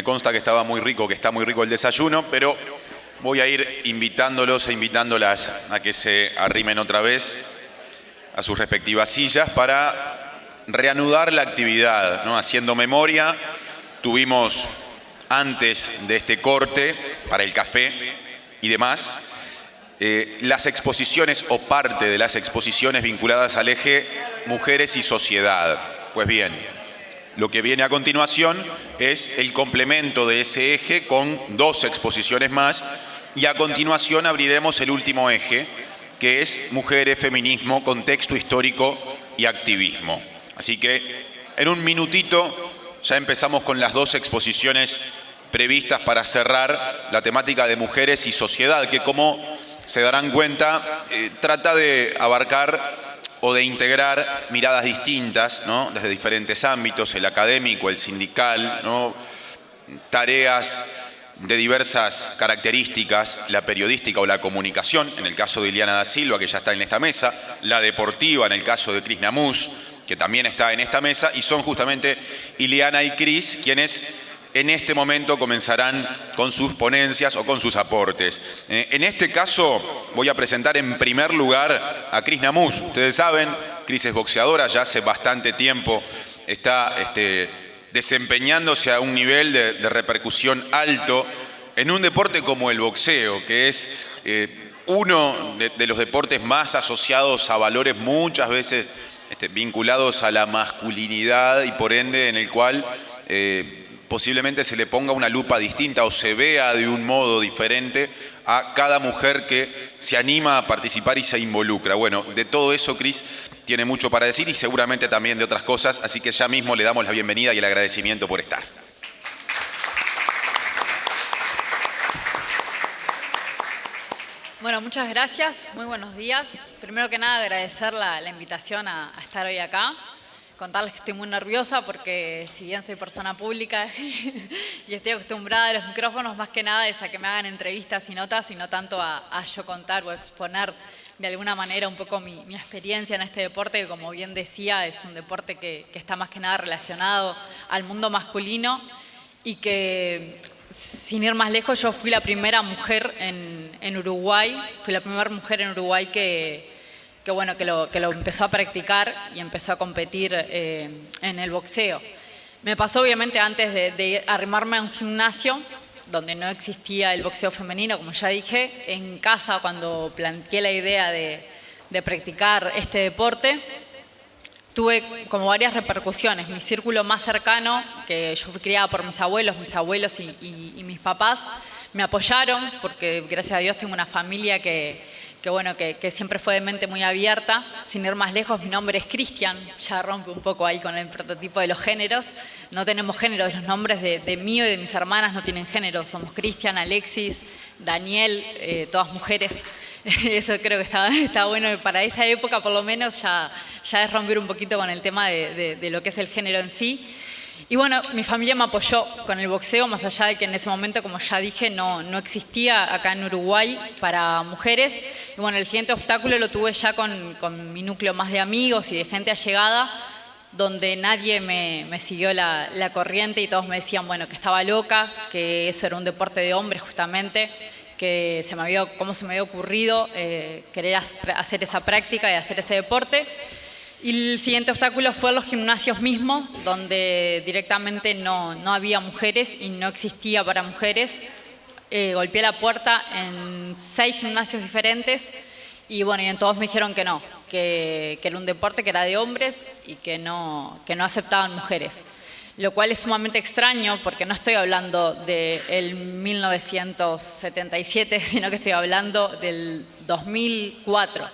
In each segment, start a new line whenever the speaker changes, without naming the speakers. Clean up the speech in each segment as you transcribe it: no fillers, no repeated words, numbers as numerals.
Me consta que estaba muy rico, que está muy rico el desayuno, pero voy a ir invitándolos e invitándolas a que se arrimen otra vez a sus respectivas sillas para reanudar la actividad, ¿no? Haciendo memoria, tuvimos antes de este corte para el café y demás, las exposiciones o parte de las exposiciones vinculadas al eje mujeres y sociedad. Pues bien, lo que viene a continuación es el complemento de ese eje con 2 exposiciones más y a continuación abriremos el último eje, que es mujeres, feminismo, contexto histórico y activismo. Así que en un minutito ya empezamos con las 2 exposiciones previstas para cerrar la temática de mujeres y sociedad, que como se darán cuenta, trata de abarcar o de integrar miradas distintas, ¿no? Desde diferentes ámbitos, el académico, el sindical, ¿no? Tareas de diversas características, la periodística o la comunicación, en el caso de Ileana da Silva, que ya está en esta mesa, la deportiva, en el caso de Cris Namús, que también está en esta mesa, y son justamente Ileana y Cris quienes en este momento comenzarán con sus ponencias o con sus aportes. En este caso voy a presentar en primer lugar a Cris Namús. Ustedes saben, Cris es boxeadora, ya hace bastante tiempo está desempeñándose a un nivel de repercusión alto en un deporte como el boxeo, que es uno de los deportes más asociados a valores muchas veces vinculados a la masculinidad y por ende en el cual posiblemente se le ponga una lupa distinta o se vea de un modo diferente a cada mujer que se anima a participar y se involucra. Bueno, de todo eso Cris tiene mucho para decir y seguramente también de otras cosas, así que ya mismo le damos la bienvenida y el agradecimiento por estar.
Bueno, muchas gracias, muy buenos días. Primero que nada agradecer la invitación a estar hoy acá. Contarles que estoy muy nerviosa porque si bien soy persona pública y estoy acostumbrada a los micrófonos, más que nada es a que me hagan entrevistas y notas y no tanto a yo contar o exponer de alguna manera un poco mi experiencia en este deporte, que como bien decía es un deporte que está más que nada relacionado al mundo masculino y que, sin ir más lejos, yo fui la primera mujer en Uruguay, fui la primera mujer en Uruguay que lo empezó a practicar y empezó a competir en el boxeo. Me pasó obviamente antes de arrimarme a un gimnasio donde no existía el boxeo femenino, como ya dije. En casa, cuando planteé la idea de practicar este deporte, tuve como varias repercusiones. Mi círculo más cercano, que yo fui criada por mis abuelos y mis papás, me apoyaron porque gracias a Dios tengo una familia que siempre fue de mente muy abierta. Sin ir más lejos, mi nombre es Cristian, ya rompe un poco ahí con el prototipo de los géneros. No tenemos géneros, los nombres de mí y de mis hermanas no tienen género. Somos Cristian, Alexis, Daniel, todas mujeres. Eso creo que está bueno para esa época, por lo menos ya es romper un poquito con el tema de lo que es el género en sí. Y bueno, mi familia me apoyó con el boxeo, más allá de que en ese momento, como ya dije, no existía acá en Uruguay para mujeres. Y bueno, el siguiente obstáculo lo tuve ya con mi núcleo más de amigos y de gente allegada, donde nadie me siguió la corriente y todos me decían, bueno, que estaba loca, que eso era un deporte de hombres justamente, que cómo se me había ocurrido querer hacer esa práctica y hacer ese deporte. Y el siguiente obstáculo fue los gimnasios mismos, donde directamente no había mujeres y no existía para mujeres. Golpeé la puerta en 6 gimnasios diferentes y bueno, y en todos me dijeron que no, que era un deporte que era de hombres y que no aceptaban mujeres. Lo cual es sumamente extraño porque no estoy hablando del 1977, sino que estoy hablando del 2004.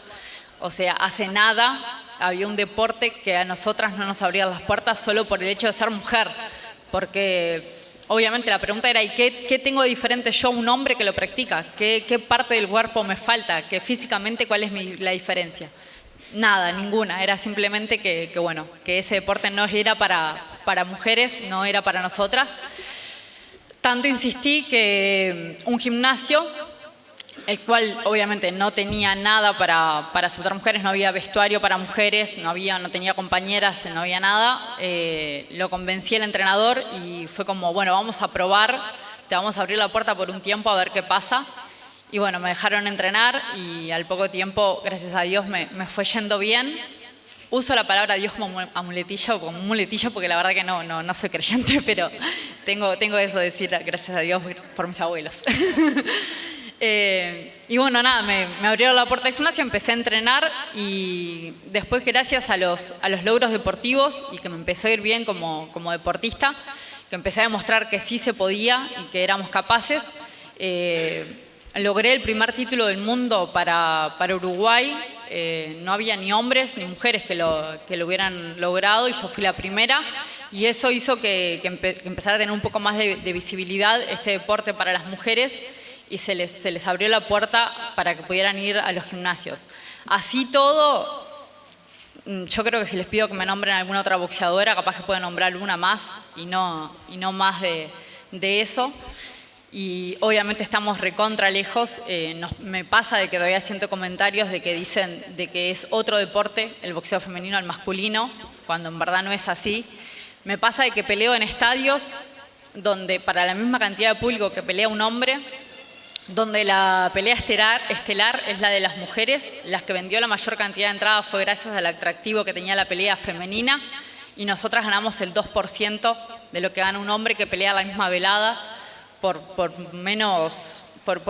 O sea, hace nada había un deporte que a nosotras no nos abrían las puertas solo por el hecho de ser mujer. Porque obviamente la pregunta era, ¿y qué tengo de diferente yo a un hombre que lo practica? ¿Qué parte del cuerpo me falta? ¿Que físicamente cuál es la diferencia? Nada, ninguna. Era simplemente que ese deporte no era para mujeres, no era para nosotras. Tanto insistí que un gimnasio el cual obviamente no tenía nada para aceptar mujeres, no había vestuario para mujeres, no tenía compañeras, no había nada. Lo convencí al entrenador y fue como, bueno, vamos a probar, te vamos a abrir la puerta por un tiempo a ver qué pasa. Y bueno, me dejaron entrenar y al poco tiempo, gracias a Dios, me fue yendo bien. Uso la palabra Dios como amuletillo, porque la verdad que no soy creyente, pero tengo eso de decir gracias a Dios por mis abuelos. Y bueno, nada, me abrieron la puerta del gimnasio, empecé a entrenar y después, gracias a los logros deportivos y que me empezó a ir bien como deportista, que empecé a demostrar que sí se podía y que éramos capaces, logré el primer título del mundo para Uruguay. No había ni hombres ni mujeres que lo hubieran logrado y yo fui la primera. Y eso hizo que empezara a tener un poco más de visibilidad este deporte para las mujeres y se les abrió la puerta para que pudieran ir a los gimnasios. Así todo, yo creo que si les pido que me nombren alguna otra boxeadora, capaz que puedo nombrar alguna más y no más de eso. Y obviamente estamos recontra lejos. Me pasa de que todavía siento comentarios de que dicen de que es otro deporte, el boxeo femenino al masculino, cuando en verdad no es así. Me pasa de que peleo en estadios donde para la misma cantidad de público que pelea un hombre, donde la pelea estelar es la de las mujeres. Las que vendió la mayor cantidad de entradas fue gracias al atractivo que tenía la pelea femenina y nosotras ganamos el 2% de lo que gana un hombre que pelea la misma velada por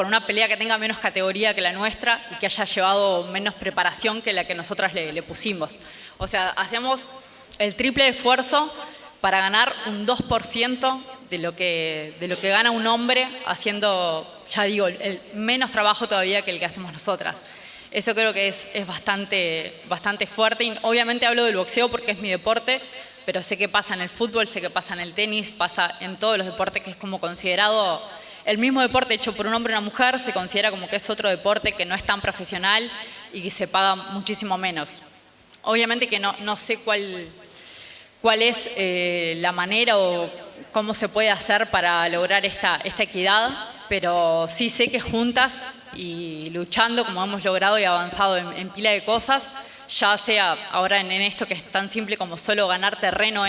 una pelea que tenga menos categoría que la nuestra y que haya llevado menos preparación que la que nosotras le pusimos. O sea, hacemos el triple de esfuerzo para ganar un 2% de lo que gana un hombre haciendo, ya digo, el menos trabajo todavía que el que hacemos nosotras. Eso creo que es bastante fuerte y obviamente hablo del boxeo porque es mi deporte, pero sé que pasa en el fútbol, sé que pasa en el tenis, pasa en todos los deportes que es como considerado el mismo deporte hecho por un hombre y una mujer, se considera como que es otro deporte que no es tan profesional y que se paga muchísimo menos. Obviamente que no sé cuál es la manera o cómo se puede hacer para lograr esta equidad, pero sí sé que juntas y luchando como hemos logrado y avanzado en pila de cosas, ya sea ahora en esto que es tan simple como solo ganar terreno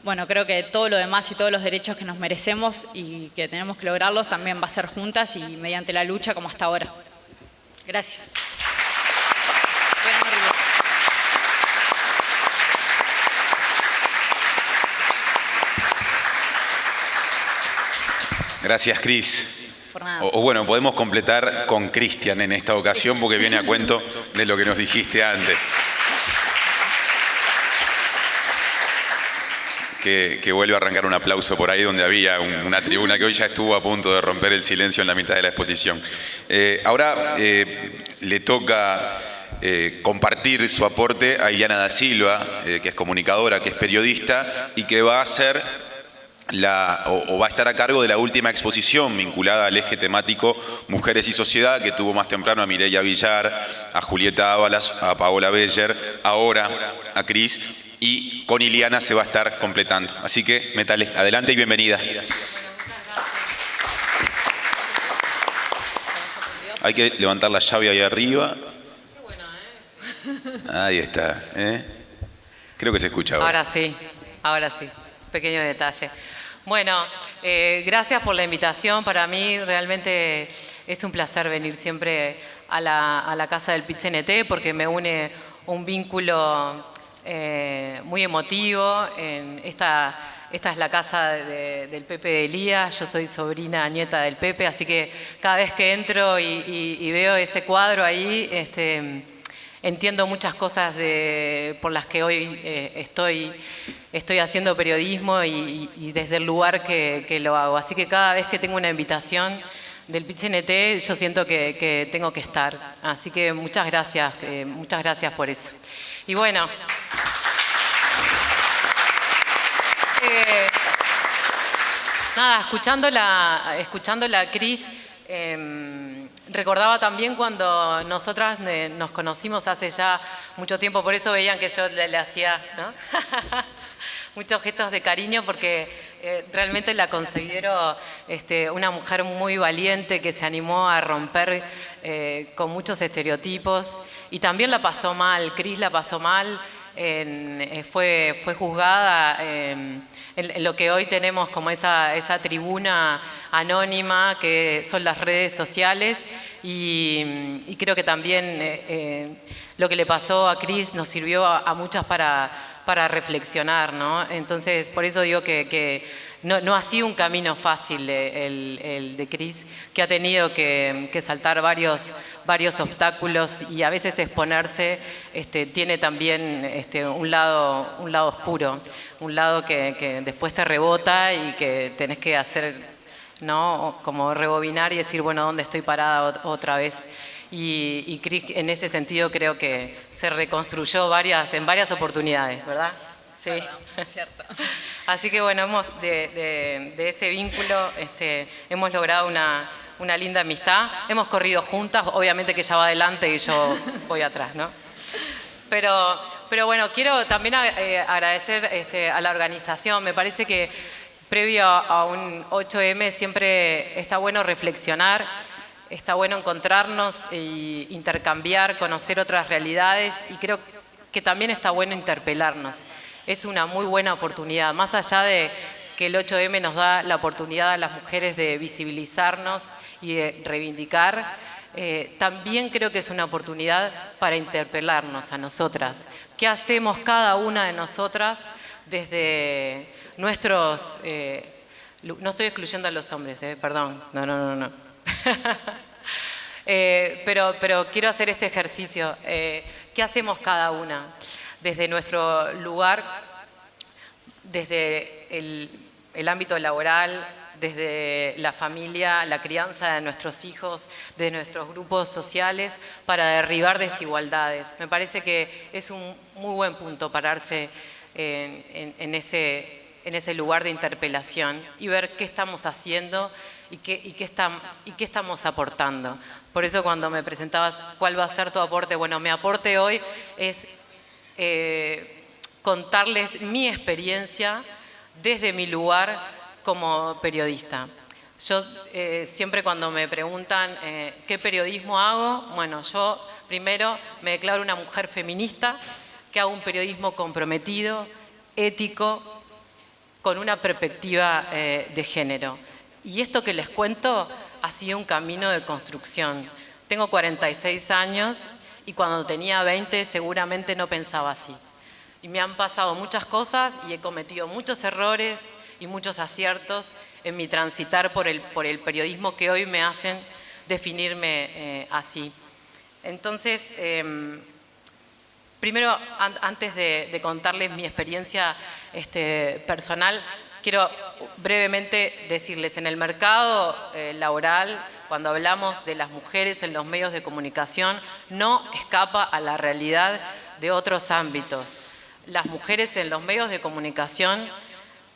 bueno, creo que todo lo demás y todos los derechos que nos merecemos y que tenemos que lograrlos también va a ser juntas y mediante la lucha como hasta ahora. Gracias.
Gracias, Cris.
Por nada.
O bueno, podemos completar con Cristian en esta ocasión porque viene a cuento de lo que nos dijiste antes. Que vuelve a arrancar un aplauso por ahí donde había una tribuna que hoy ya estuvo a punto de romper el silencio en la mitad de la exposición. Ahora le toca compartir su aporte a Iliana da Silva, que es comunicadora, que es periodista y que va a hacer va a estar a cargo de la última exposición vinculada al eje temático Mujeres y Sociedad, que tuvo más temprano a Mireia Villar, a Julieta Ábalas, a Paola Beller, ahora a Cris, y con Iliana se va a estar completando. Así que, metale, adelante y bienvenida. Hay que levantar la llave ahí arriba.
Qué bueno,
Ahí está, Creo que se escucha ahora.
Ahora sí. Pequeño detalle. Bueno, gracias por la invitación. Para mí realmente es un placer venir siempre a la casa del PIT-CNT porque me une un vínculo muy emotivo. Esta es la casa del Pepe de Elías. Yo soy sobrina nieta del Pepe, así que cada vez que entro y veo ese cuadro ahí, entiendo muchas cosas por las que hoy estoy haciendo periodismo y desde el lugar que lo hago. Así que cada vez que tengo una invitación del PIT-CNT, yo siento que tengo que estar. Así que muchas gracias por eso. Y bueno, nada, escuchándola a Cris, recordaba también cuando nosotras nos conocimos hace ya mucho tiempo, por eso veían que yo le hacía, ¿no? muchos gestos de cariño porque realmente la considero una mujer muy valiente que se animó a romper con muchos estereotipos y también la pasó mal, Cris la pasó mal, fue juzgada en lo que hoy tenemos como esa tribuna anónima que son las redes sociales y creo que también lo que le pasó a Cris nos sirvió a muchas para reflexionar, ¿no? Entonces, por eso digo que no ha sido un camino fácil el de Cris, que ha tenido que saltar varios obstáculos y a veces exponerse tiene también un lado oscuro, un lado que después te rebota y que tenés que hacer, ¿no? Como rebobinar y decir, bueno, ¿dónde estoy parada otra vez? Y Cris en ese sentido creo que se reconstruyó en varias oportunidades, ¿verdad? Sí.
Verdad, es cierto.
Así que bueno, de ese vínculo hemos logrado una linda amistad. Hemos corrido juntas, obviamente que ella va adelante y yo voy atrás, ¿no? Pero bueno, quiero también agradecer a la organización. Me parece que previo a un 8M siempre está bueno reflexionar, está bueno encontrarnos e intercambiar, conocer otras realidades y creo que también está bueno interpelarnos. Es una muy buena oportunidad, más allá de que el 8M nos da la oportunidad a las mujeres de visibilizarnos y de reivindicar, también creo que es una oportunidad para interpelarnos a nosotras. ¿Qué hacemos cada una de nosotras desde nuestros... no estoy excluyendo a los hombres, perdón, no. Pero quiero hacer este ejercicio. ¿Qué hacemos cada una? Desde nuestro lugar, desde el ámbito laboral, desde la familia, la crianza de nuestros hijos, de nuestros grupos sociales, para derribar desigualdades. Me parece que es un muy buen punto pararse en ese lugar de interpelación y ver qué estamos haciendo y qué estamos aportando. Por eso cuando me presentabas cuál va a ser tu aporte, bueno, mi aporte hoy es contarles mi experiencia desde mi lugar como periodista. Yo siempre cuando me preguntan qué periodismo hago, bueno, yo primero me declaro una mujer feminista que hago un periodismo comprometido, ético, con una perspectiva de género. Y esto que les cuento ha sido un camino de construcción. Tengo 46 años y cuando tenía 20 seguramente no pensaba así. Y me han pasado muchas cosas y he cometido muchos errores y muchos aciertos en mi transitar por el periodismo que hoy me hacen definirme así. Entonces, primero, antes de contarles mi experiencia personal, quiero brevemente decirles, en el mercado laboral, cuando hablamos de las mujeres en los medios de comunicación, no escapa a la realidad de otros ámbitos. Las mujeres en los medios de comunicación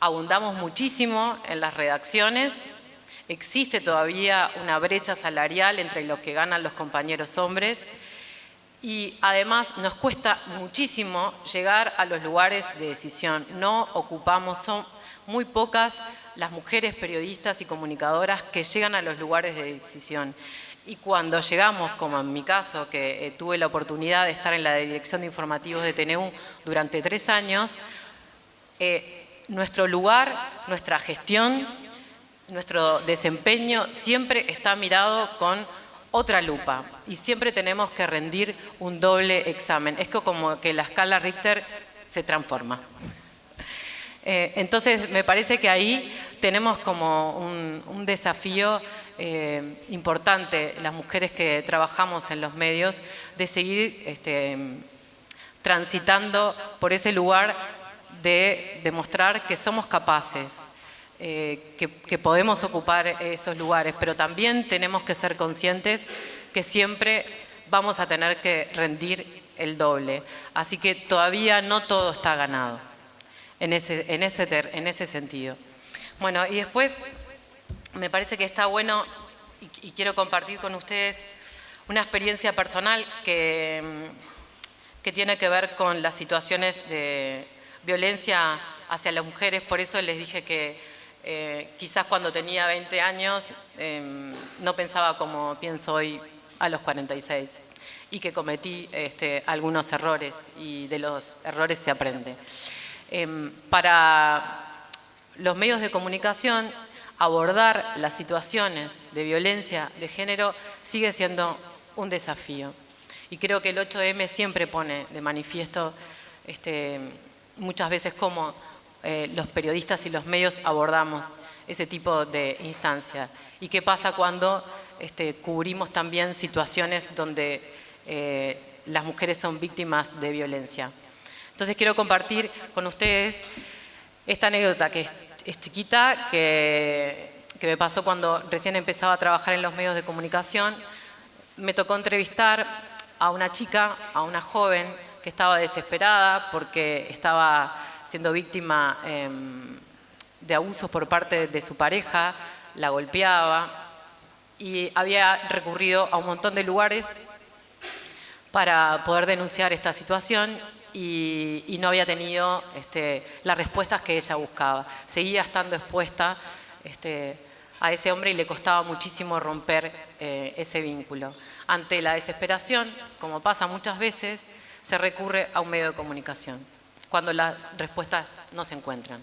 abundamos muchísimo en las redacciones, existe todavía una brecha salarial entre lo que ganan los compañeros hombres y además nos cuesta muchísimo llegar a los lugares de decisión. No ocupamos, son muy pocas las mujeres periodistas y comunicadoras que llegan a los lugares de decisión. Y cuando llegamos, como en mi caso, que tuve la oportunidad de estar en la dirección de informativos de TNU durante 3 años, nuestro lugar, nuestra gestión, nuestro desempeño siempre está mirado con otra lupa y siempre tenemos que rendir un doble examen. Es como que la escala Richter se transforma. Entonces me parece que ahí tenemos como un desafío importante, las mujeres que trabajamos en los medios, de seguir transitando por ese lugar de demostrar que somos capaces, que podemos ocupar esos lugares, pero también tenemos que ser conscientes que siempre vamos a tener que rendir el doble. Así que todavía no todo está ganado en ese sentido. Bueno, y después me parece que está bueno y quiero compartir con ustedes una experiencia personal que tiene que ver con las situaciones de violencia hacia las mujeres. Por eso les dije que quizás cuando tenía 20 años no pensaba como pienso hoy a los 46 y que cometí algunos errores y de los errores se aprende. Para los medios de comunicación, abordar las situaciones de violencia de género sigue siendo un desafío. Y creo que el 8M siempre pone de manifiesto muchas veces cómo los periodistas y los medios abordamos ese tipo de instancias. Y qué pasa cuando cubrimos también situaciones donde las mujeres son víctimas de violencia. Entonces quiero compartir con ustedes esta anécdota que es chiquita, que me pasó cuando recién empezaba a trabajar en los medios de comunicación. Me tocó entrevistar a una chica, a una joven que estaba desesperada porque estaba siendo víctima de abusos por parte de su pareja, la golpeaba y había recurrido a un montón de lugares para poder denunciar esta situación y no había tenido las respuestas que ella buscaba. Seguía estando expuesta a ese hombre y le costaba muchísimo romper ese vínculo. Ante la desesperación, como pasa muchas veces, se recurre a un medio de comunicación, cuando las respuestas no se encuentran.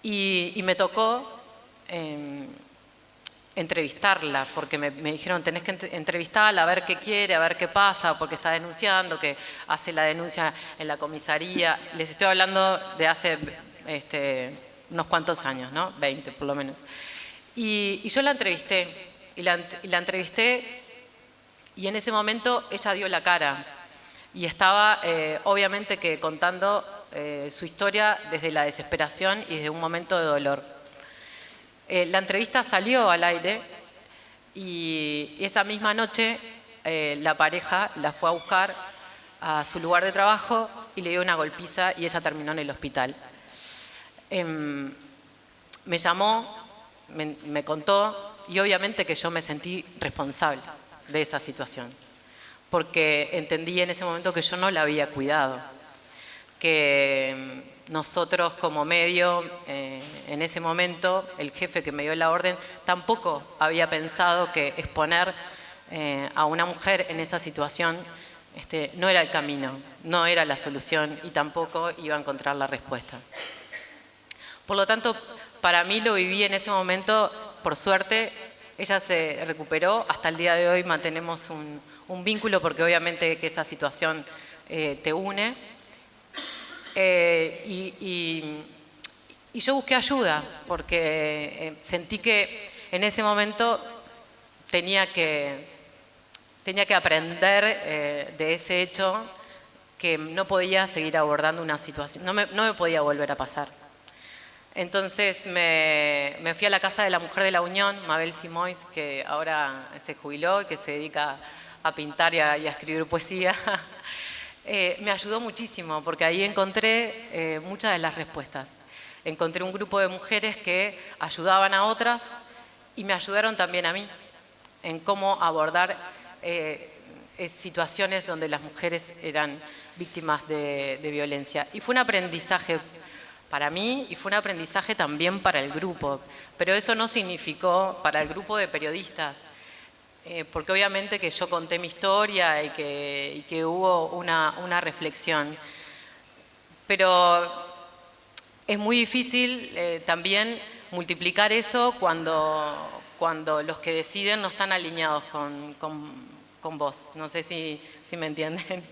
Y me tocó entrevistarla, porque me dijeron tenés que entrevistarla, a ver qué quiere, a ver qué pasa, porque está denunciando, que hace la denuncia en la comisaría. Les estoy hablando de hace unos cuantos años, ¿no? 20 por lo menos. Y yo la entrevisté, y la entrevisté, y en ese momento ella dio la cara, y estaba obviamente que contando su historia desde la desesperación y desde un momento de dolor. La entrevista salió al aire y esa misma noche la pareja la fue a buscar a su lugar de trabajo y le dio una golpiza y ella terminó en el hospital. Me llamó, me contó y obviamente que yo me sentí responsable de esa situación, porque entendí en ese momento que yo no la había cuidado, que nosotros como medio, en ese momento, el jefe que me dio la orden tampoco había pensado que exponer a una mujer en esa situación no era el camino, no era la solución y tampoco iba a encontrar la respuesta. Por lo tanto, para mí lo viví en ese momento, por suerte, ella se recuperó, hasta el día de hoy mantenemos un vínculo porque obviamente que esa situación te une. Y yo busqué ayuda porque sentí que en ese momento tenía que aprender de ese hecho, que no podía seguir abordando una situación, no me podía volver a pasar. Entonces me fui a la Casa de la Mujer de la Unión, Mabel Simois, que ahora se jubiló, que se dedica a pintar y a escribir poesía. Me ayudó muchísimo porque ahí encontré muchas de las respuestas. Encontré un grupo de mujeres que ayudaban a otras y me ayudaron también a mí en cómo abordar situaciones donde las mujeres eran víctimas de violencia. Y fue un aprendizaje para mí y fue un aprendizaje también para el grupo, pero eso no significó para el grupo de periodistas, porque obviamente que yo conté mi historia y que hubo una reflexión. Pero es muy difícil también multiplicar eso cuando los que deciden no están alineados con vos. No sé si me entienden,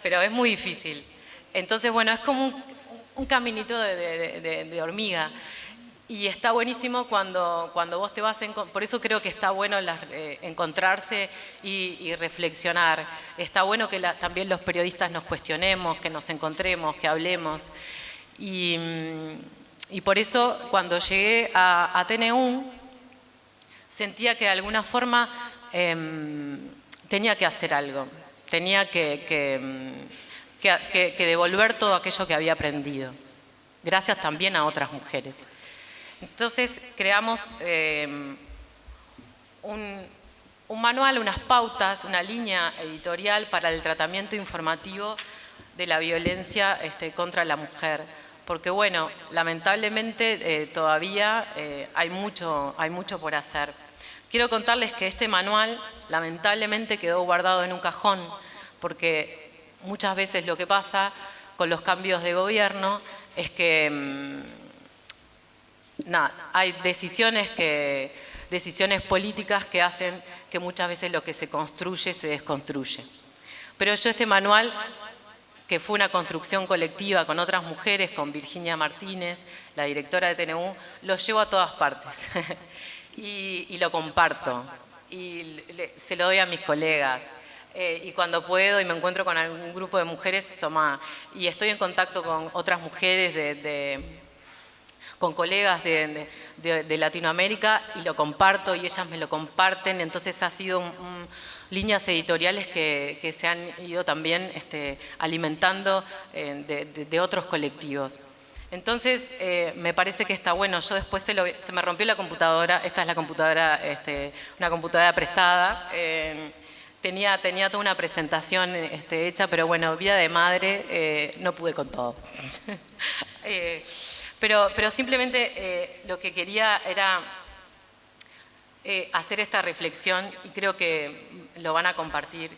pero es muy difícil. Entonces, bueno, es como un caminito de hormiga. Y está buenísimo cuando vos te vas, por eso creo que está bueno encontrarse y reflexionar. Está bueno que también los periodistas nos cuestionemos, que nos encontremos, que hablemos. Y por eso cuando llegué a TNU sentía que de alguna forma tenía que hacer algo, tenía que devolver todo aquello que había aprendido, gracias también a otras mujeres. Entonces creamos un manual, unas pautas, una línea editorial para el tratamiento informativo de la violencia contra la mujer, porque bueno, lamentablemente todavía hay mucho por hacer. Quiero contarles que este manual lamentablemente quedó guardado en un cajón, porque muchas veces lo que pasa con los cambios de gobierno es que hay decisiones políticas que hacen que muchas veces lo que se construye se desconstruye. Pero yo este manual, que fue una construcción colectiva con otras mujeres, con Virginia Martínez, la directora de TNU, lo llevo a todas partes y lo comparto y se lo doy a mis colegas. Y cuando puedo y me encuentro con algún grupo de mujeres, toma, y estoy en contacto con otras mujeres con colegas de Latinoamérica y lo comparto y ellas me lo comparten, entonces ha sido líneas editoriales que se han ido también alimentando de otros colectivos. Entonces me parece que está bueno. Yo después se me rompió la computadora, esta es la computadora, una computadora prestada. Tenía toda una presentación hecha, pero bueno, vida de madre, no pude con todo. Pero simplemente lo que quería era hacer esta reflexión y creo que lo van a compartir.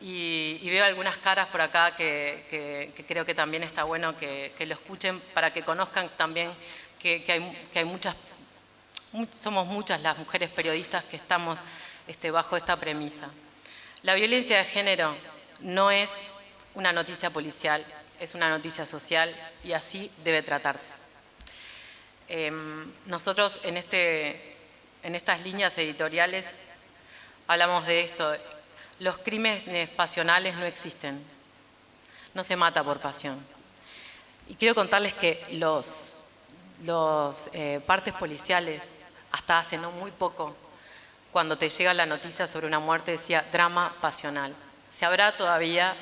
Y veo algunas caras por acá que creo que también está bueno que lo escuchen para que conozcan también que hay muchas, somos muchas las mujeres periodistas que estamos bajo esta premisa. La violencia de género no es una noticia policial, es una noticia social y así debe tratarse. Nosotros en estas líneas editoriales hablamos de esto. Los crímenes pasionales no existen, no se mata por pasión. Y quiero contarles que los partes policiales, hasta hace no muy poco, cuando te llega la noticia sobre una muerte decía drama pasional. Se habrá todavía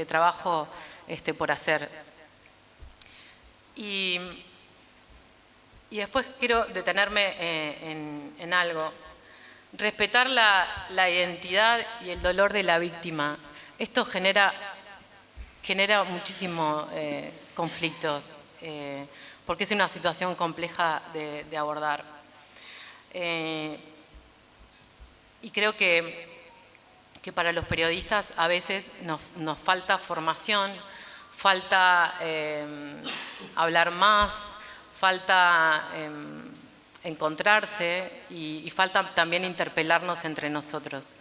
trabajo por hacer. Y después quiero detenerme en algo. Respetar la identidad y el dolor de la víctima. Esto genera muchísimo conflicto, porque es una situación compleja de abordar. Y creo que para los periodistas a veces nos falta formación, falta hablar más, falta encontrarse y falta también interpelarnos entre nosotros.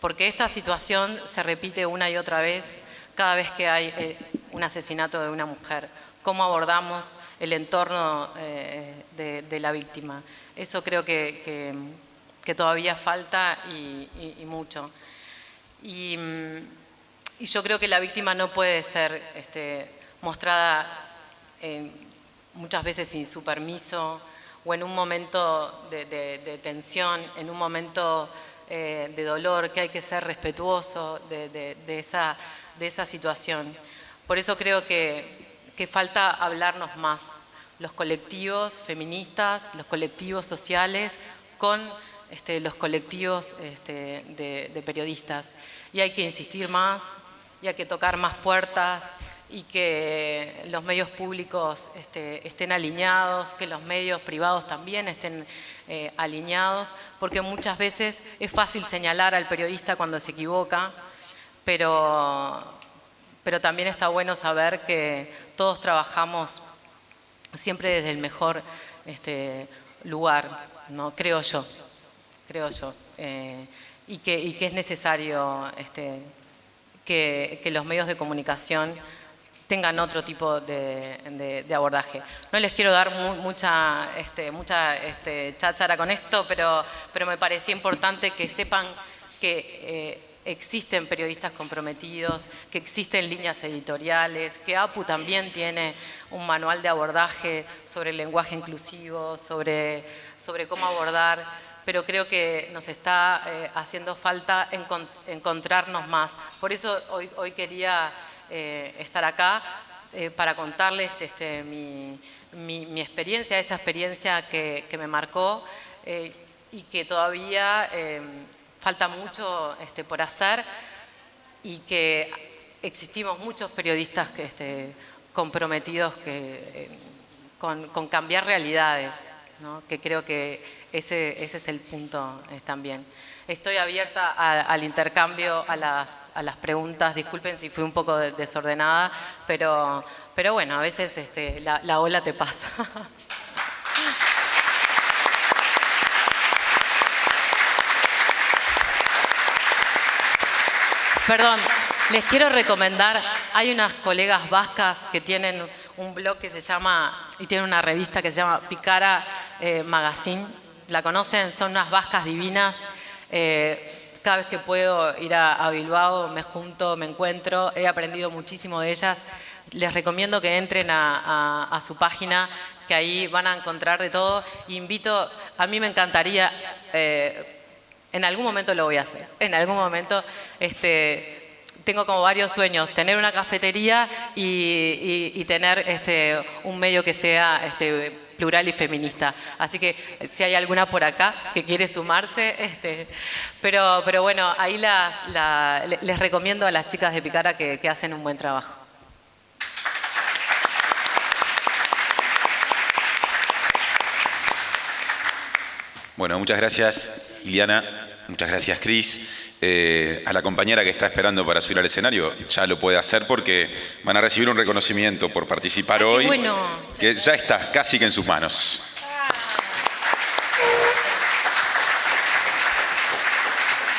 Porque esta situación se repite una y otra vez cada vez que hay un asesinato de una mujer. ¿Cómo abordamos el entorno de la víctima? Eso creo que todavía falta y mucho. Y yo creo que la víctima no puede ser mostrada muchas veces sin su permiso o en un momento de tensión, en un momento de dolor, que hay que ser respetuoso de esa situación. Por eso creo que falta hablarnos más, los colectivos feministas, los colectivos sociales, con los colectivos de periodistas. Y hay que insistir más, y hay que tocar más puertas, y que los medios públicos estén alineados, que los medios privados también estén alineados, porque muchas veces es fácil señalar al periodista cuando se equivoca, pero también está bueno saber que todos trabajamos siempre desde el mejor lugar, ¿no? Creo yo. Y que es necesario que los medios de comunicación tengan otro tipo de abordaje. No les quiero dar mucha cháchara con esto, pero me parecía importante que sepan que existen periodistas comprometidos, que existen líneas editoriales, que APU también tiene un manual de abordaje sobre el lenguaje inclusivo, sobre cómo abordar, pero creo que nos está haciendo falta encontrarnos más. Por eso hoy quería estar acá para contarles mi experiencia, esa experiencia que me marcó y que todavía falta mucho por hacer y que existimos muchos periodistas comprometidos con cambiar realidades, ¿no? Que creo que ese es el punto también. Estoy abierta al intercambio, a las preguntas. Disculpen si fui un poco desordenada, pero bueno, a veces la ola te pasa. Perdón, les quiero recomendar, hay unas colegas vascas que tienen un blog que se llama, y tienen una revista que se llama Picara Magazine. ¿La conocen? Son unas vascas divinas. Cada vez que puedo ir a Bilbao me junto, me encuentro, he aprendido muchísimo de ellas. Les recomiendo que entren a su página, que ahí van a encontrar de todo. Invito, a mí me encantaría, en algún momento lo voy a hacer, en algún momento tengo como varios sueños, tener una cafetería y tener un medio que sea plural y feminista. Así que si hay alguna por acá que quiere sumarse, pero bueno, ahí les recomiendo a las chicas de Picara que hacen un buen trabajo.
Bueno, muchas gracias, Iliana. Muchas gracias, Cris. A la compañera que está esperando para subir al escenario, ya lo puede hacer porque van a recibir un reconocimiento por participar hoy,
bueno,
que ya está casi que en sus manos.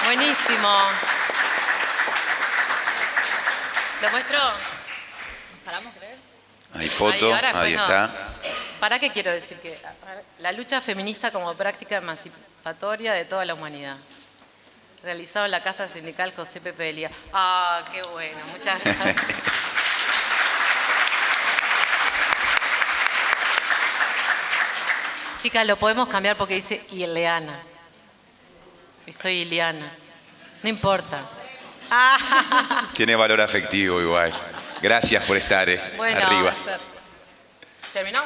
Buenísimo. ¿Lo muestro?
¿Paramos, crees?
Hay foto, ahí está.
¿Para qué quiero decir? Que la lucha feminista como práctica emancipatoria de toda la humanidad. Realizado en la Casa Sindical José Pepe Delía. ¡Ah, qué bueno! Muchas gracias. Chicas, lo podemos cambiar porque dice Ileana. Y soy Iliana. No importa.
Tiene valor afectivo igual. Gracias por estar arriba.
¿Terminó?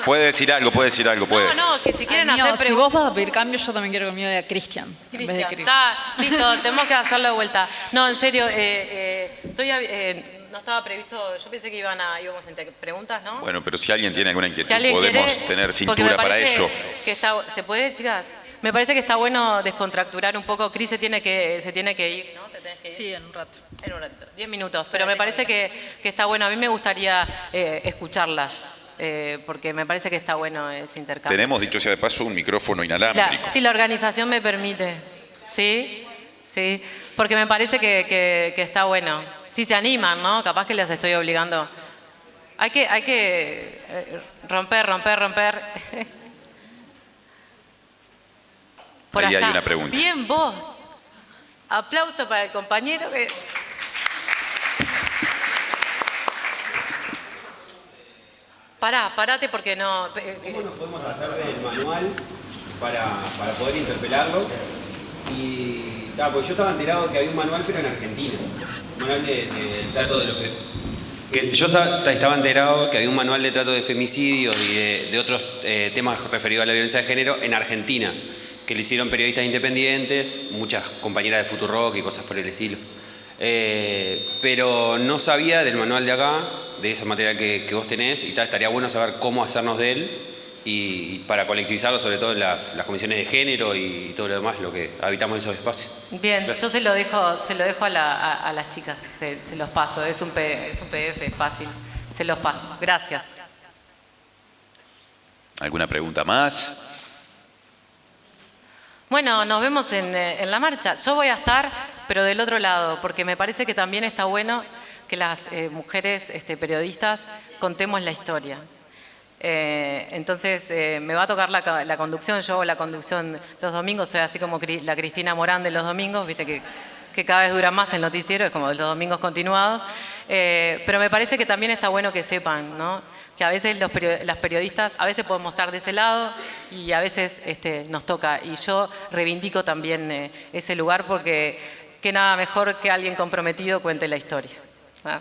Puede decir algo, puede.
No, que si quieren
Amigo,
hacer
si
preguntas.
vos vas a pedir cambio, yo también quiero que me diga Cristian.
Está, listo, tenemos que hacerlo de vuelta. No, en serio, no estaba previsto, yo pensé que íbamos a tener preguntas, ¿no?
Bueno, pero si alguien tiene alguna inquietud,
Si alguien
podemos
quiere,
tener
porque
cintura
me
para
parece
ello.
¿Se puede, chicas? Me parece que está bueno descontracturar un poco. Cris se tiene que ir, ¿no? ¿Te tenés que ir?
Sí, en un rato.
En un rato, 10 minutos. Pero me parece que está bueno. A mí me gustaría escucharlas. Porque me parece que está bueno ese intercambio.
Tenemos, dicho sea de paso, un micrófono inalámbrico.
Si la organización me permite. ¿Sí? Sí. Porque me parece que está bueno. Si se animan, ¿no? Capaz que les estoy obligando. Hay que romper. Por
Ahí
allá.
hay una pregunta.
Bien, vos. Aplauso para el compañero que... Parate porque no...
¿Cómo nos podemos hacer del manual para poder interpelarlo? Y porque yo estaba enterado que había un manual, pero en Argentina. Un manual de trato de los yo estaba enterado que había un manual de trato de femicidios y de otros temas referidos a la violencia de género en Argentina, que lo hicieron periodistas independientes, muchas compañeras de Futurock y cosas por el estilo. Pero no sabía del manual de acá, de ese material que vos tenés, y estaría bueno saber cómo hacernos de él y para colectivizarlo, sobre todo en las comisiones de género y todo lo demás, lo que habitamos esos espacios.
Bien,
Gracias.
yo se lo dejo a las chicas, se los paso, es un PDF fácil, se los paso. Gracias.
¿Alguna pregunta más?
Bueno, nos vemos en la marcha. Yo voy a estar, pero del otro lado, porque me parece que también está bueno que las mujeres periodistas contemos la historia. Entonces, me va a tocar la conducción. Yo hago la conducción los domingos, soy así como la Cristina Morán de los domingos, viste que cada vez dura más el noticiero, es como los domingos continuados. Pero me parece que también está bueno que sepan, ¿no? Que a veces las periodistas, a veces podemos estar de ese lado y a veces nos toca. Y yo reivindico también ese lugar porque que nada mejor que alguien comprometido cuente la historia. ¿Ah?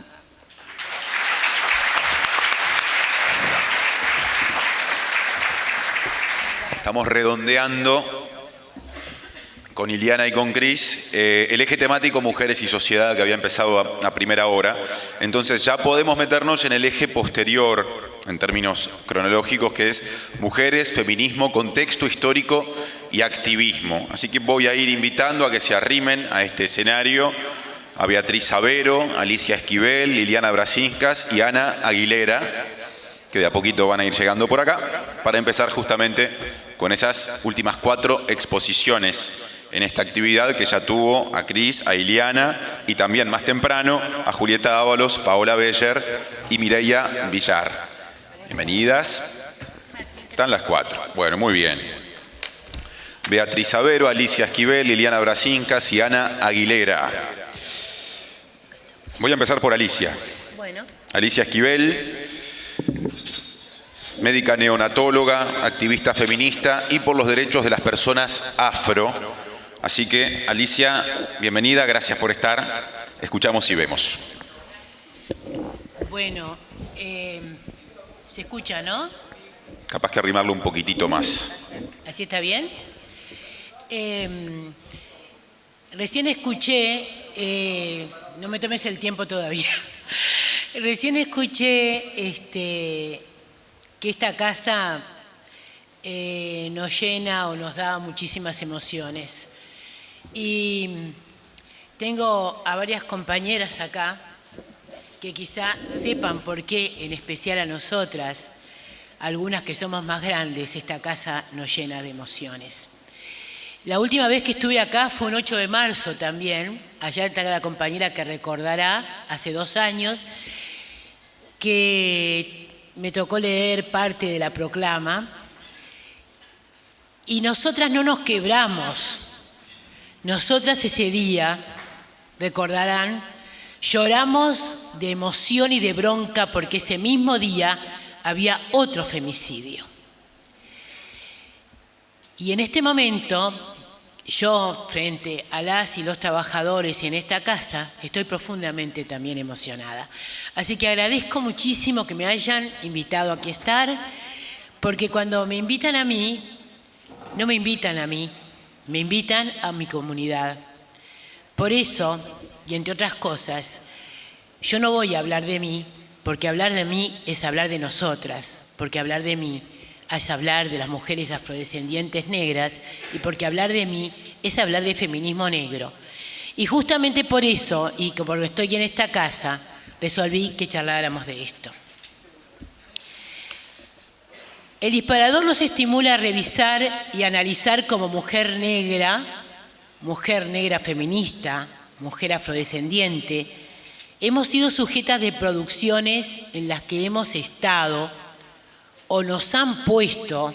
Estamos redondeando con Iliana y con Cris, el eje temático Mujeres y Sociedad, que había empezado a primera hora. Entonces ya podemos meternos en el eje posterior, en términos cronológicos, que es Mujeres, Feminismo, Contexto Histórico y Activismo. Así que voy a ir invitando a que se arrimen a este escenario a Beatriz Sabero, Alicia Esquivel, Liliana Brasinskas y Ana Aguilera, que de a poquito van a ir llegando por acá, para empezar justamente con esas últimas 4 exposiciones en esta actividad que ya tuvo a Cris, a Iliana y también más temprano a Julieta Ábalos, Paola Beller y Mireia Villar. Bienvenidas. Están las 4. Bueno, muy bien. Beatriz Sabero, Alicia Esquivel, Liliana Brasinskas y Ana Aguilera. Voy a empezar por Alicia.
Bueno.
Alicia Esquivel, médica neonatóloga, activista feminista y por los derechos de las personas afro. Así que, Alicia, bienvenida, gracias por estar. Escuchamos y vemos.
Bueno, se escucha, ¿no?
Capaz que arrimarlo un poquitito más.
¿Así está bien? Recién escuché, no me tomes el tiempo todavía, recién escuché que esta casa nos llena o nos da muchísimas emociones. Y tengo a varias compañeras acá que quizá sepan por qué, en especial a nosotras, algunas que somos más grandes, esta casa nos llena de emociones. La última vez que estuve acá fue un 8 de marzo también. Allá está la compañera que recordará, hace 2 años, que me tocó leer parte de la proclama. Y nosotras no nos quebramos. Nosotras ese día, recordarán, lloramos de emoción y de bronca porque ese mismo día había otro femicidio. Y en este momento, yo, frente a las y los trabajadores en esta casa, estoy profundamente también emocionada. Así que agradezco muchísimo que me hayan invitado aquí a estar, porque cuando me invitan a mí, no me invitan a mí, me invitan a mi comunidad. Por eso, y entre otras cosas, yo no voy a hablar de mí, porque hablar de mí es hablar de nosotras, porque hablar de mí es hablar de las mujeres afrodescendientes negras y porque hablar de mí es hablar de feminismo negro. Y justamente por eso, y porque estoy en esta casa, resolví que charláramos de esto. El disparador nos estimula a revisar y analizar como mujer negra feminista, mujer afrodescendiente, hemos sido sujetas de producciones en las que hemos estado o nos han puesto,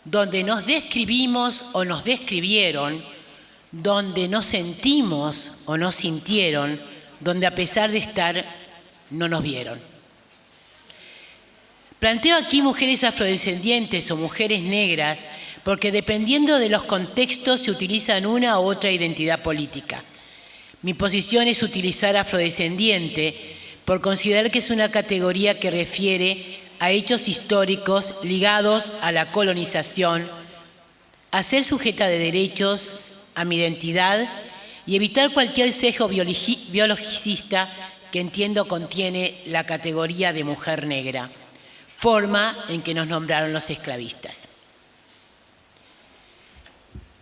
donde nos describimos o nos describieron, donde nos sentimos o nos sintieron, donde a pesar de estar, no nos vieron. Planteo aquí mujeres afrodescendientes o mujeres negras porque dependiendo de los contextos se utilizan una u otra identidad política. Mi posición es utilizar afrodescendiente por considerar que es una categoría que refiere a hechos históricos ligados a la colonización, a ser sujeta de derechos, a mi identidad y evitar cualquier sesgo biologicista que entiendo contiene la categoría de mujer negra, forma en que nos nombraron los esclavistas.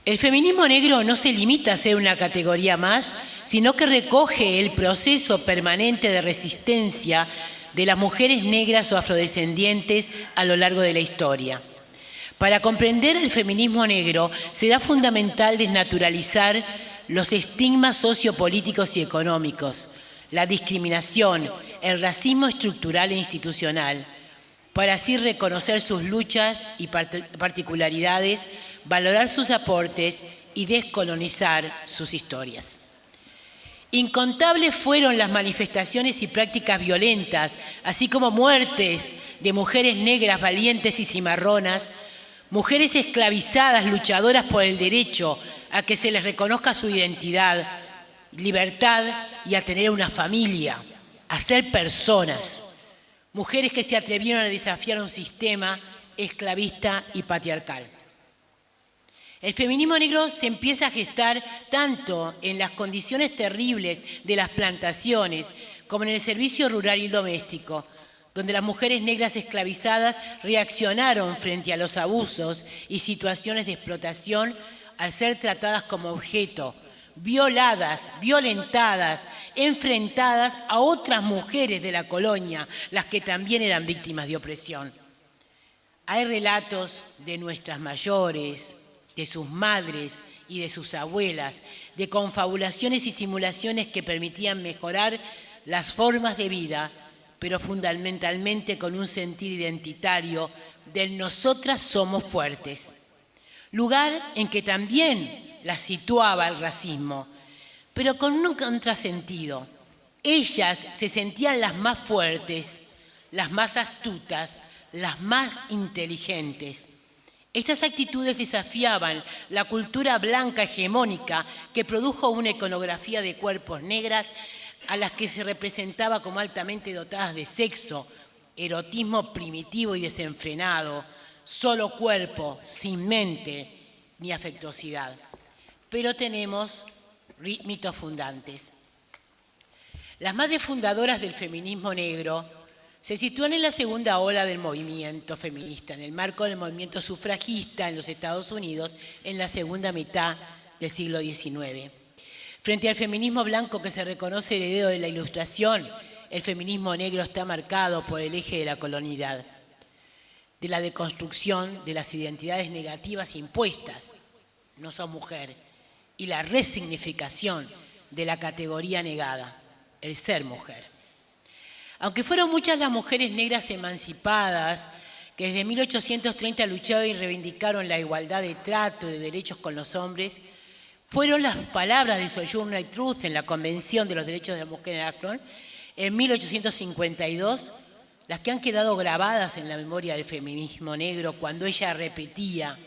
El feminismo negro no se limita a ser una categoría más, sino que recoge el proceso permanente de resistencia de las mujeres negras o afrodescendientes a lo largo de la historia. Para comprender el feminismo negro será fundamental desnaturalizar los estigmas sociopolíticos y económicos, la discriminación, el racismo estructural e institucional, para así reconocer sus luchas y particularidades, valorar sus aportes y descolonizar sus historias. Incontables fueron las manifestaciones y prácticas violentas, así como muertes de mujeres negras valientes y cimarronas, mujeres esclavizadas, luchadoras por el derecho a que se les reconozca su identidad, libertad y a tener una familia, a ser personas. Mujeres que se atrevieron a desafiar un sistema esclavista y patriarcal. El feminismo negro se empieza a gestar tanto en las condiciones terribles de las plantaciones como en el servicio rural y doméstico, donde las mujeres negras esclavizadas reaccionaron frente a los abusos y situaciones de explotación al ser tratadas como objeto, violadas, violentadas, enfrentadas a otras mujeres de la colonia, las que también eran víctimas de opresión. Hay relatos de nuestras mayores, de sus madres y de sus abuelas, de confabulaciones y simulaciones que permitían mejorar las formas de vida, pero fundamentalmente con un sentir identitario del nosotras somos fuertes. Lugar en que también las situaba el racismo, pero con un contrasentido. Ellas se sentían las más fuertes, las más astutas, las más inteligentes. Estas actitudes desafiaban la cultura blanca hegemónica que produjo una iconografía de cuerpos negras a las que se representaba como altamente dotadas de sexo, erotismo primitivo y desenfrenado, solo cuerpo, sin mente ni afectuosidad. Pero tenemos mitos fundantes. Las madres fundadoras del feminismo negro se sitúan en la segunda ola del movimiento feminista, en el marco del movimiento sufragista en los Estados Unidos en la segunda mitad del siglo XIX. Frente al feminismo blanco que se reconoce heredero de la Ilustración, el feminismo negro está marcado por el eje de la colonialidad, de la deconstrucción de las identidades negativas impuestas, no sos mujer, y la resignificación de la categoría negada, el ser mujer. Aunque fueron muchas las mujeres negras emancipadas que desde 1830 lucharon y reivindicaron la igualdad de trato y de derechos con los hombres, fueron las palabras de Sojourner Truth en la Convención de los Derechos de la Mujer en Akron en 1852 las que han quedado grabadas en la memoria del feminismo negro cuando ella repetía,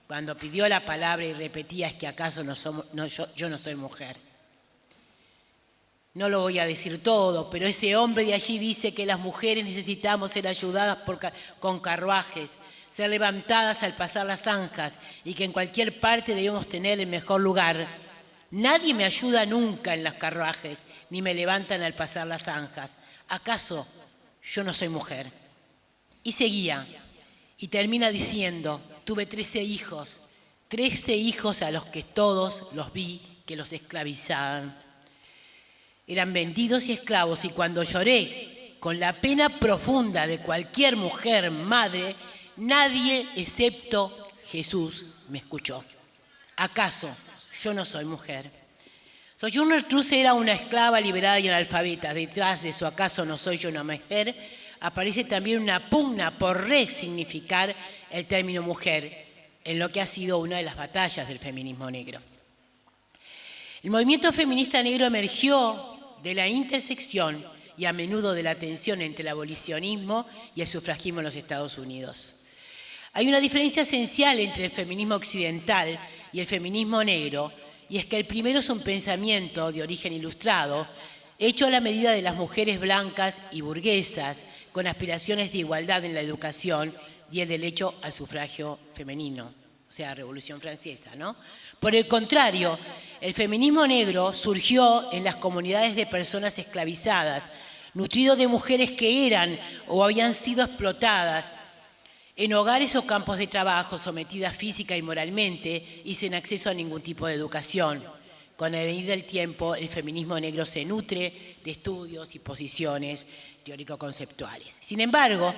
cuando pidió la palabra y repetía, ¿es que acaso yo no soy mujer? No lo voy a decir todo, pero ese hombre de allí dice que las mujeres necesitamos ser ayudadas con carruajes, ser levantadas al pasar las zanjas y que en cualquier parte debemos tener el mejor lugar. Nadie me ayuda nunca en los carruajes, ni me levantan al pasar las zanjas. ¿Acaso yo no soy mujer? Y seguía, y termina diciendo, tuve 13 hijos a los que todos los vi que los esclavizaban. Eran vendidos y esclavos, y cuando lloré con la pena profunda de cualquier mujer madre, nadie excepto Jesús me escuchó. ¿Acaso yo no soy mujer? Sojourner Truth era una esclava liberada y analfabeta. Detrás de su ¿acaso no soy yo una mujer? Aparece también una pugna por resignificar el término mujer, en lo que ha sido una de las batallas del feminismo negro. El movimiento feminista negro emergió de la intersección y a menudo de la tensión entre el abolicionismo y el sufragismo en los Estados Unidos. Hay una diferencia esencial entre el feminismo occidental y el feminismo negro, y es que el primero es un pensamiento de origen ilustrado, hecho a la medida de las mujeres blancas y burguesas, con aspiraciones de igualdad en la educación y el derecho al sufragio femenino, o sea, Revolución Francesa, ¿no? Por el contrario, el feminismo negro surgió en las comunidades de personas esclavizadas, nutrido de mujeres que eran o habían sido explotadas en hogares o campos de trabajo, sometidas física y moralmente y sin acceso a ningún tipo de educación. Con la venida del tiempo, el feminismo negro se nutre de estudios y posiciones teórico-conceptuales. Sin embargo,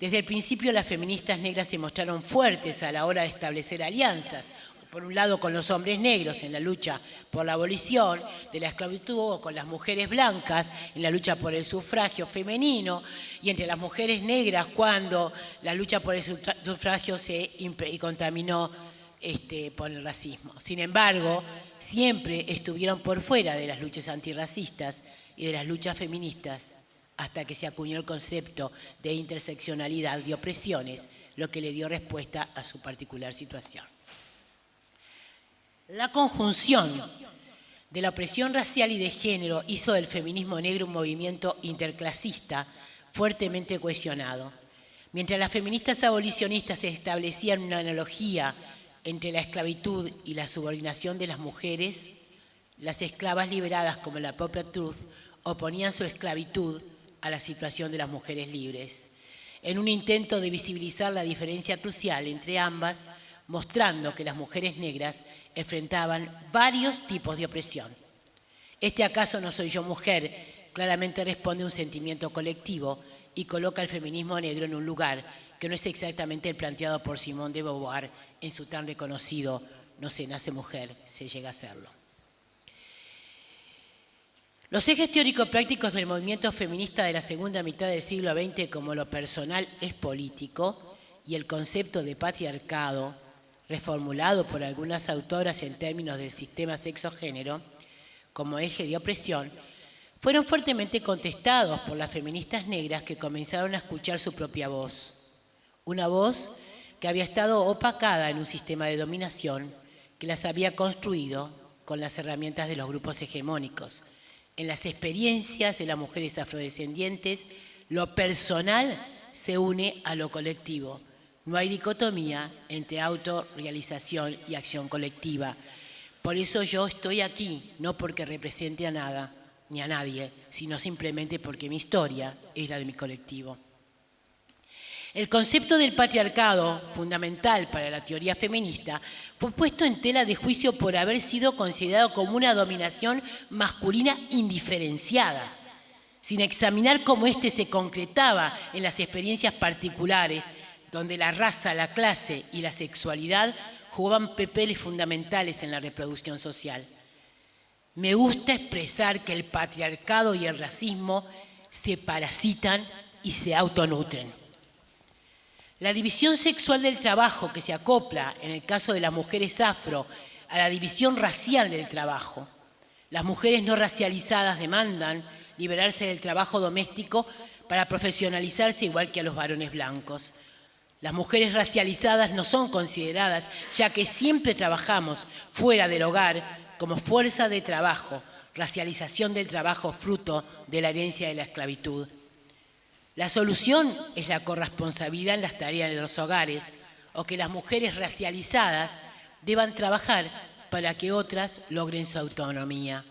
desde el principio las feministas negras se mostraron fuertes a la hora de establecer alianzas, por un lado con los hombres negros en la lucha por la abolición de la esclavitud, o con las mujeres blancas en la lucha por el sufragio femenino, y entre las mujeres negras cuando la lucha por el sufragio se contaminó por el racismo. Sin embargo, siempre estuvieron por fuera de las luchas antirracistas y de las luchas feministas hasta que se acuñó el concepto de interseccionalidad y opresiones, lo que le dio respuesta a su particular situación. La conjunción de la opresión racial y de género hizo del feminismo negro un movimiento interclasista fuertemente cohesionado. Mientras las feministas abolicionistas establecían una analogía entre la esclavitud y la subordinación de las mujeres, las esclavas liberadas como la propia Truth oponían su esclavitud a la situación de las mujeres libres, en un intento de visibilizar la diferencia crucial entre ambas, mostrando que las mujeres negras enfrentaban varios tipos de opresión. Este acaso no soy yo mujer, claramente responde a un sentimiento colectivo y coloca al feminismo negro en un lugar que no es exactamente el planteado por Simone de Beauvoir en su tan reconocido "No se nace mujer, se llega a serlo". Los ejes teórico-prácticos del movimiento feminista de la segunda mitad del siglo XX, como lo personal es político, y el concepto de patriarcado, reformulado por algunas autoras en términos del sistema sexo-género, como eje de opresión, fueron fuertemente contestados por las feministas negras que comenzaron a escuchar su propia voz. Una voz que había estado opacada en un sistema de dominación que las había construido con las herramientas de los grupos hegemónicos. En las experiencias de las mujeres afrodescendientes, lo personal se une a lo colectivo. No hay dicotomía entre autorrealización y acción colectiva. Por eso yo estoy aquí, no porque represente a nada ni a nadie, sino simplemente porque mi historia es la de mi colectivo. El concepto del patriarcado, fundamental para la teoría feminista, fue puesto en tela de juicio por haber sido considerado como una dominación masculina indiferenciada, sin examinar cómo éste se concretaba en las experiencias particulares, donde la raza, la clase y la sexualidad jugaban papeles fundamentales en la reproducción social. Me gusta expresar que el patriarcado y el racismo se parasitan y se autonutren. La división sexual del trabajo que se acopla, en el caso de las mujeres afro, a la división racial del trabajo. Las mujeres no racializadas demandan liberarse del trabajo doméstico para profesionalizarse igual que a los varones blancos. Las mujeres racializadas no son consideradas, ya que siempre trabajamos fuera del hogar como fuerza de trabajo, racialización del trabajo fruto de la herencia de la esclavitud. La solución es la corresponsabilidad en las tareas de los hogares, o que las mujeres racializadas deban trabajar para que otras logren su autonomía.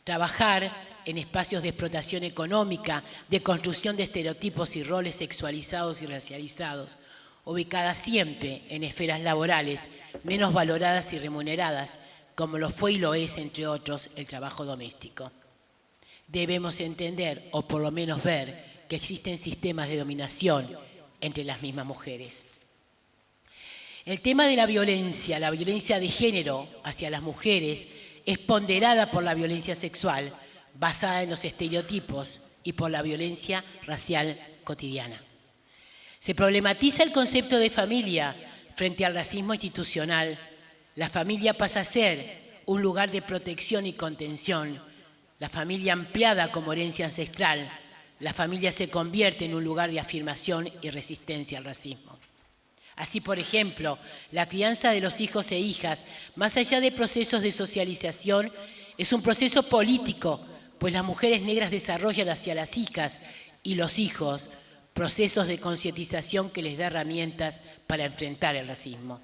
Trabajar en espacios de explotación económica, de construcción de estereotipos y roles sexualizados y racializados, ubicadas siempre en esferas laborales menos valoradas y remuneradas, como lo fue y lo es, entre otros, el trabajo doméstico. Debemos entender, o por lo menos ver, que existen sistemas de dominación entre las mismas mujeres. El tema de la violencia de género hacia las mujeres, es ponderada por la violencia sexual, basada en los estereotipos, y por la violencia racial cotidiana. Se problematiza el concepto de familia frente al racismo institucional. La familia pasa a ser un lugar de protección y contención. La familia ampliada como herencia ancestral. La familia se convierte en un lugar de afirmación y resistencia al racismo. Así, por ejemplo, la crianza de los hijos e hijas, más allá de procesos de socialización, es un proceso político, pues las mujeres negras desarrollan hacia las hijas y los hijos procesos de concientización que les da herramientas para enfrentar el racismo.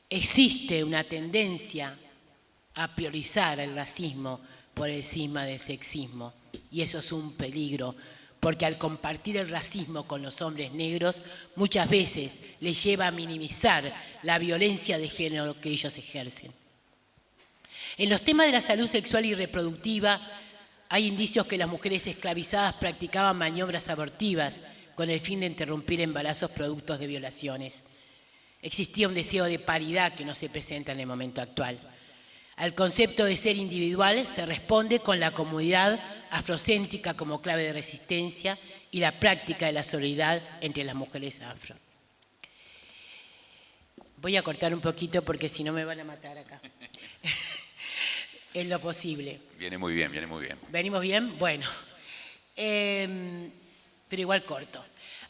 Existe una tendencia a priorizar el racismo por encima del sexismo, y eso es un peligro, porque al compartir el racismo con los hombres negros, muchas veces les lleva a minimizar la violencia de género que ellos ejercen. En los temas de la salud sexual y reproductiva, hay indicios que las mujeres esclavizadas practicaban maniobras abortivas con el fin de interrumpir embarazos productos de violaciones. Existía un deseo de paridad que no se presenta en el momento actual. Al concepto de ser individual se responde con la comunidad afrocéntrica como clave de resistencia y la práctica de la solidaridad entre las mujeres afro. Voy a cortar un poquito porque si no me van a matar acá. En lo posible.
Viene muy bien, viene muy bien.
¿Venimos bien? Bueno. Pero igual corto.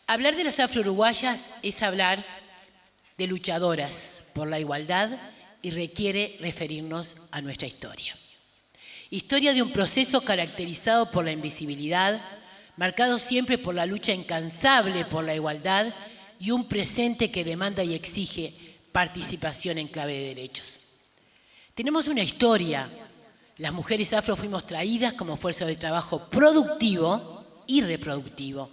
Hablar de las afro-uruguayas es hablar de luchadoras por la igualdad y requiere referirnos a nuestra historia. Historia de un proceso caracterizado por la invisibilidad, marcado siempre por la lucha incansable por la igualdad y un presente que demanda y exige participación en clave de derechos. Tenemos una historia. Las mujeres afro fuimos traídas como fuerza de trabajo productivo y reproductivo,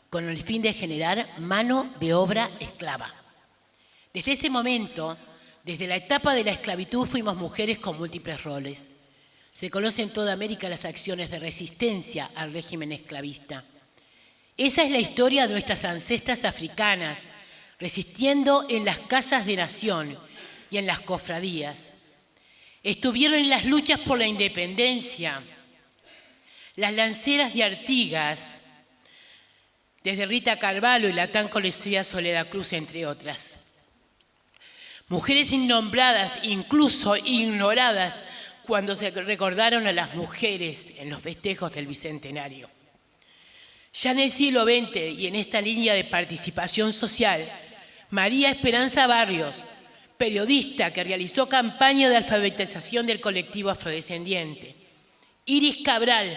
con el fin de generar mano de obra esclava. Desde ese momento, desde la etapa de la esclavitud, fuimos mujeres con múltiples roles. Se conoce en toda América las acciones de resistencia al régimen esclavista. Esa es la historia de nuestras ancestras africanas, resistiendo en las casas de nación y en las cofradías. Estuvieron en las luchas por la independencia, las lanceras de Artigas, desde Rita Carvalho y la tan conocida Soledad Cruz, entre otras. Mujeres innombradas, incluso ignoradas, cuando se recordaron a las mujeres en los festejos del Bicentenario. Ya en el siglo XX y en esta línea de participación social, María Esperanza Barrios, periodista que realizó campaña de alfabetización del colectivo afrodescendiente. Iris Cabral,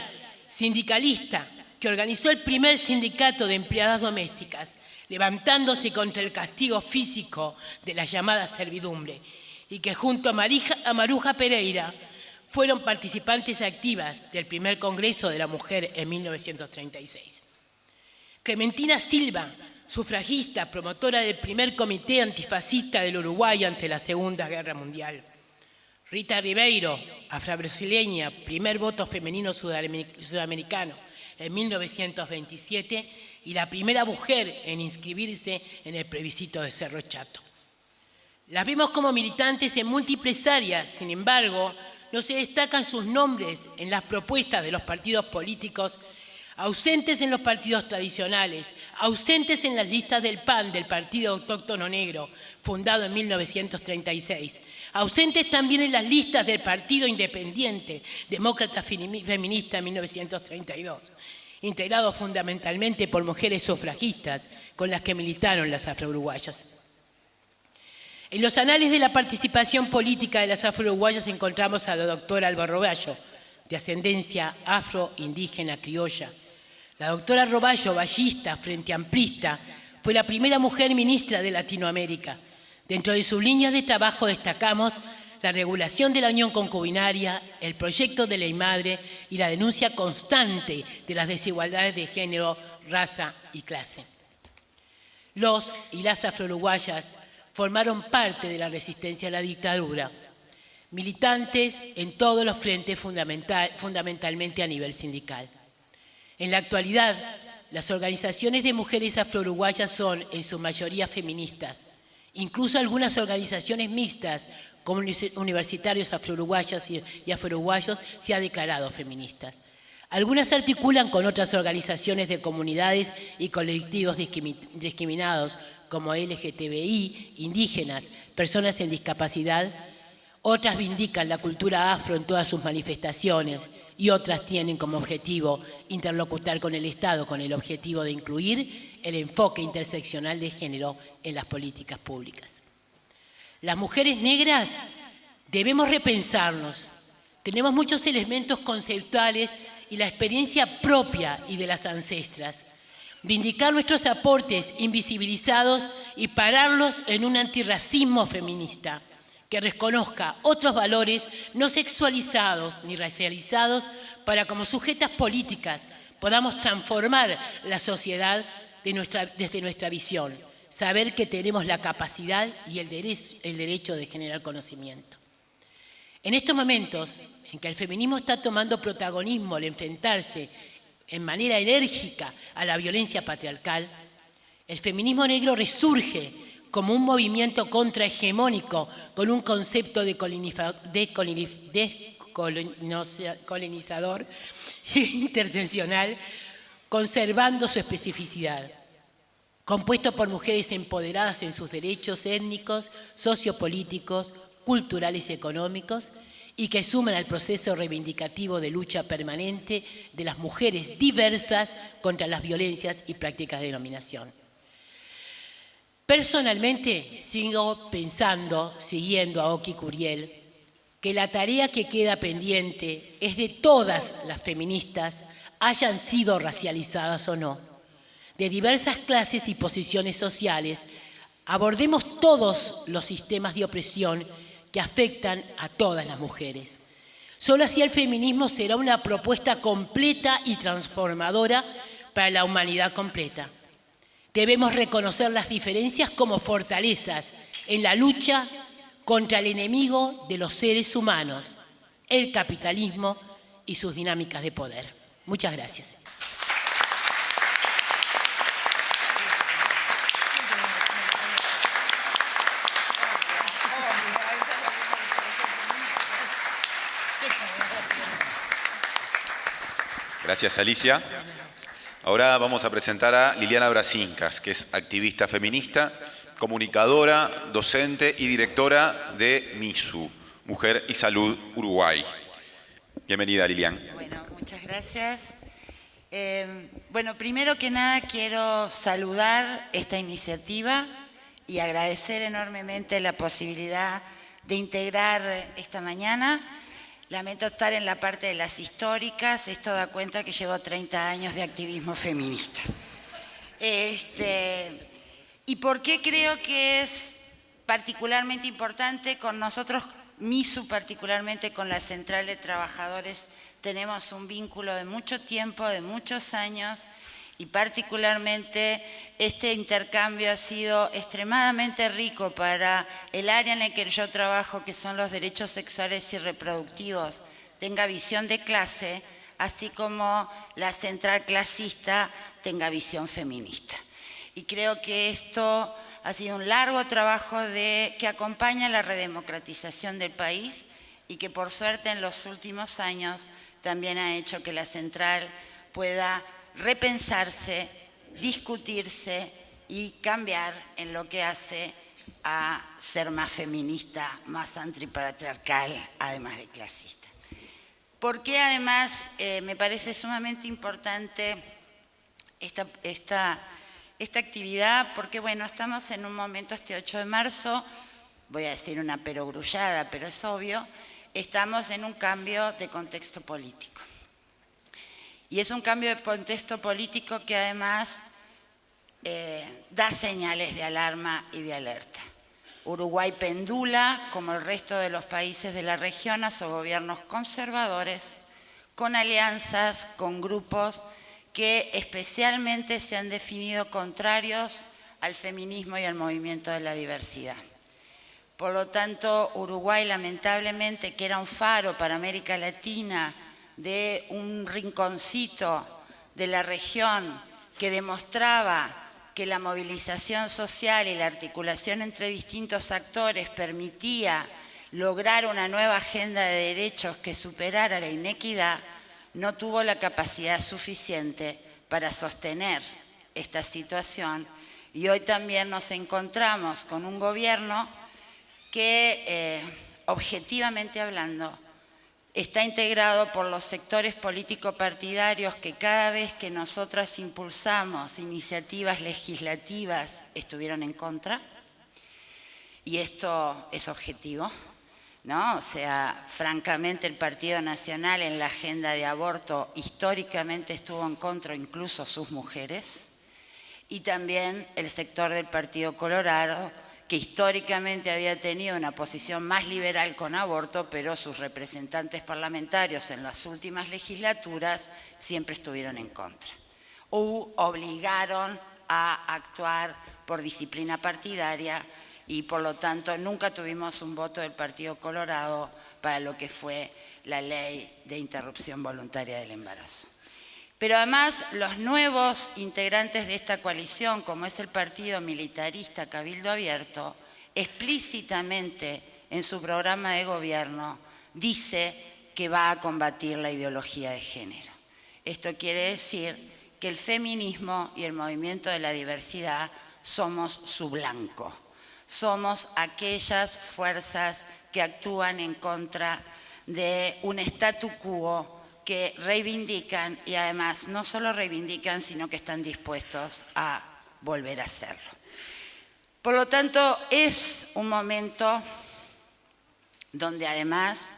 sindicalista, que organizó el primer sindicato de empleadas domésticas, levantándose contra el castigo físico de la llamada servidumbre, y que junto a Maruja Pereira fueron participantes activas del primer Congreso de la Mujer en 1936. Clementina Silva, sufragista, promotora del primer comité antifascista del Uruguay ante la Segunda Guerra Mundial. Rita Ribeiro, afrobrasileña, primer voto femenino sudamericano en 1927 y la primera mujer en inscribirse en el plebiscito de Cerro Chato. Las vemos como militantes en múltiples áreas, sin embargo, no se destacan sus nombres en las propuestas de los partidos políticos, ausentes en los partidos tradicionales, ausentes en las listas del PAN, del Partido Autóctono Negro, fundado en 1936, ausentes también en las listas del Partido Independiente, Demócrata Feminista en 1932, integrado fundamentalmente por mujeres sufragistas con las que militaron las afro-uruguayas. En los anales de la participación política de las afro-uruguayas encontramos a la doctora Alba Roballo, de ascendencia afro-indígena criolla. La doctora Roballo, ballista, frente amplista, fue la primera mujer ministra de Latinoamérica. Dentro de sus líneas de trabajo destacamos la regulación de la unión concubinaria, el proyecto de ley madre y la denuncia constante de las desigualdades de género, raza y clase. Los y las afro-uruguayas formaron parte de la resistencia a la dictadura, militantes en todos los frentes fundamentalmente a nivel sindical. En la actualidad, las organizaciones de mujeres afro-uruguayas son en su mayoría feministas, incluso algunas organizaciones mixtas, como universitarios afro-uruguayos y afro-uruguayos, se han declarado feministas. Algunas se articulan con otras organizaciones de comunidades y colectivos discriminados, como LGTBI, indígenas, personas en discapacidad. Otras vindican la cultura afro en todas sus manifestaciones y otras tienen como objetivo interlocutar con el Estado con el objetivo de incluir el enfoque interseccional de género en las políticas públicas. Las mujeres negras debemos repensarnos. Tenemos muchos elementos conceptuales y la experiencia propia y de las ancestras. Vindicar nuestros aportes invisibilizados y pararlos en un antirracismo feminista que reconozca otros valores no sexualizados ni racializados para como sujetas políticas podamos transformar la sociedad desde nuestra visión, saber que tenemos la capacidad y el derecho de generar conocimiento. En estos momentos en que el feminismo está tomando protagonismo al enfrentarse en manera enérgica a la violencia patriarcal, el feminismo negro resurge como un movimiento contrahegemónico con un concepto colonizador e interseccional, conservando su especificidad. Compuesto por mujeres empoderadas en sus derechos étnicos, sociopolíticos, culturales y económicos, y que suman al proceso reivindicativo de lucha permanente de las mujeres diversas contra las violencias y prácticas de dominación. Personalmente, sigo pensando, siguiendo a Oki Curiel, que la tarea que queda pendiente es de todas las feministas, hayan sido racializadas o no, de diversas clases y posiciones sociales, Abordemos todos los sistemas de opresión que afectan a todas las mujeres. Solo así el feminismo será una propuesta completa y transformadora para la humanidad completa. Debemos reconocer las diferencias como fortalezas en la lucha contra el enemigo de los seres humanos, el capitalismo y sus dinámicas de poder. Muchas gracias.
Gracias, Alicia. Ahora vamos a presentar a Liliana Brasincas, que es activista feminista, comunicadora, docente y directora de MISU, Mujer y Salud Uruguay. Bienvenida, Lilian.
Bueno, muchas gracias. Bueno, primero que nada quiero saludar esta iniciativa y agradecer enormemente la posibilidad de integrar esta mañana. Lamento estar en la parte de las históricas, esto da cuenta que llevo 30 años de activismo feminista. ¿Y por qué creo que es particularmente importante con nosotros, MISU particularmente con la Central de Trabajadores, tenemos un vínculo de mucho tiempo, de muchos años, y particularmente este intercambio ha sido extremadamente rico para el área en la que yo trabajo, que son los derechos sexuales y reproductivos, tenga visión de clase, así como la central clasista tenga visión feminista. Y creo que esto ha sido un largo trabajo que acompaña la redemocratización del país y que por suerte en los últimos años también ha hecho que la central pueda repensarse, discutirse y cambiar en lo que hace a ser más feminista, más antipatriarcal, además de clasista. Porque además me parece sumamente importante esta actividad, porque bueno, estamos en un momento, este 8 de marzo, voy a decir una perogrullada, pero es obvio, estamos en un cambio de contexto político. Y es un cambio de contexto político que además da señales de alarma y de alerta. Uruguay pendula, como el resto de los países de la región, hacia gobiernos conservadores, con alianzas, con grupos que especialmente se han definido contrarios al feminismo y al movimiento de la diversidad. Por lo tanto, Uruguay, lamentablemente, que era un faro para América Latina, de un rinconcito de la región que demostraba que la movilización social y la articulación entre distintos actores permitía lograr una nueva agenda de derechos que superara la inequidad, no tuvo la capacidad suficiente para sostener esta situación. Y hoy también nos encontramos con un gobierno que, objetivamente hablando, está integrado por los sectores político-partidarios que cada vez que nosotras impulsamos iniciativas legislativas estuvieron en contra. Y esto es objetivo, ¿no? O sea, francamente el Partido Nacional en la agenda de aborto históricamente estuvo en contra, incluso sus mujeres. Y también el sector del Partido Colorado, que históricamente había tenido una posición más liberal con aborto, pero sus representantes parlamentarios en las últimas legislaturas siempre estuvieron en contra. O obligaron a actuar por disciplina partidaria y por lo tanto nunca tuvimos un voto del Partido Colorado para lo que fue la ley de interrupción voluntaria del embarazo. Pero además los nuevos integrantes de esta coalición, como es el partido militarista Cabildo Abierto, explícitamente en su programa de gobierno dice que va a combatir la ideología de género. Esto quiere decir que el feminismo y el movimiento de la diversidad somos su blanco. Somos aquellas fuerzas que actúan en contra de un statu quo que reivindican y además no solo reivindican, sino que están dispuestos a volver a hacerlo. Por lo tanto, es un momento donde además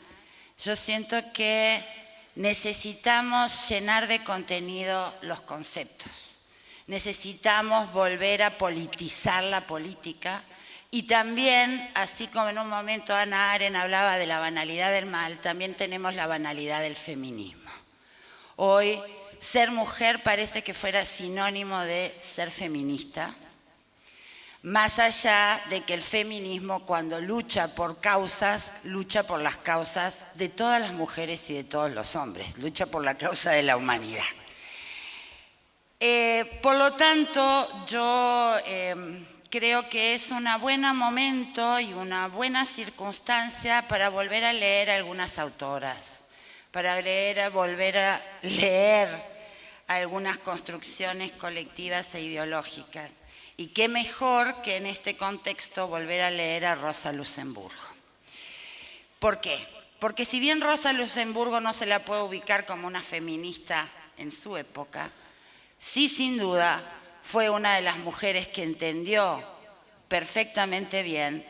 yo siento que necesitamos llenar de contenido los conceptos. necesitamos volver a politizar la política y también, así como en un momento Hannah Arendt hablaba de la banalidad del mal, también tenemos la banalidad del feminismo. Hoy, ser mujer parece que fuera sinónimo de ser feminista, más allá de que el feminismo, cuando lucha por causas, lucha por las causas de todas las mujeres y de todos los hombres, lucha por la causa de la humanidad. Por lo tanto, yo creo que es un buen momento y una buena circunstancia para volver a leer a algunas autoras, para volver a leer algunas construcciones colectivas e ideológicas. Y qué mejor que en este contexto volver a leer a Rosa Luxemburgo. ¿Por qué? Porque si bien Rosa Luxemburgo no se la puede ubicar como una feminista en su época, sí, sin duda, fue una de las mujeres que entendió perfectamente bien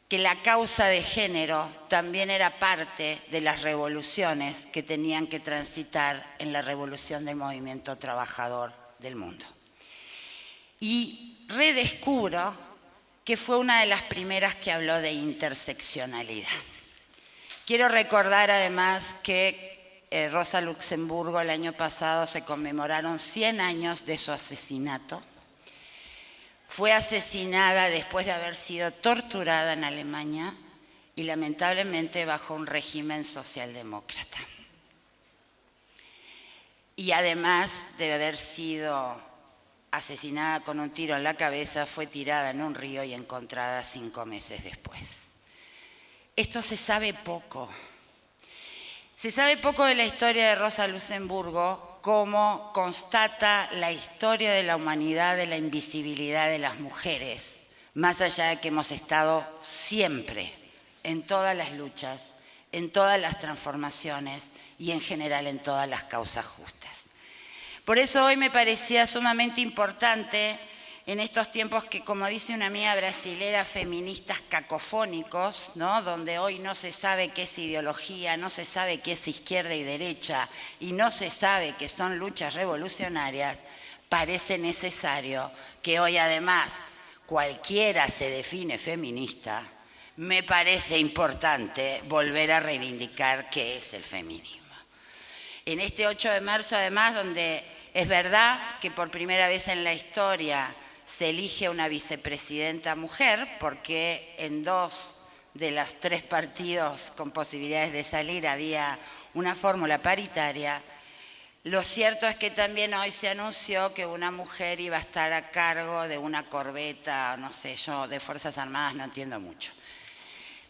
que la causa de género también era parte de las revoluciones que tenían que transitar en la revolución del movimiento trabajador del mundo. Y redescubro que fue una de las primeras que habló de interseccionalidad. Quiero recordar además que Rosa Luxemburgo el año pasado se conmemoraron 100 años de su asesinato. Fue asesinada después de haber sido torturada en Alemania y lamentablemente bajo un régimen socialdemócrata. Y además de haber sido asesinada con un tiro en la cabeza, fue tirada en un río y encontrada 5 meses después. Esto se sabe poco. Se sabe poco de la historia de Rosa Luxemburgo, como constata la historia de la humanidad de la invisibilidad de las mujeres, más allá de que hemos estado siempre en todas las luchas, en todas las transformaciones y en general en todas las causas justas. Por eso hoy me parecía sumamente importante en estos tiempos que, como dice una amiga brasilera, feministas cacofónicos, ¿no? Donde hoy no se sabe qué es ideología, no se sabe qué es izquierda y derecha y no se sabe qué son luchas revolucionarias, parece necesario que hoy además cualquiera se define feminista, me parece importante volver a reivindicar qué es el feminismo. En este 8 de marzo, además, donde es verdad que por primera vez en la historia se elige una vicepresidenta mujer, porque en 2 de los 3 partidos con posibilidades de salir había una fórmula paritaria, lo cierto es que también hoy se anunció que una mujer iba a estar a cargo de una corbeta, no sé, yo de Fuerzas Armadas no entiendo mucho.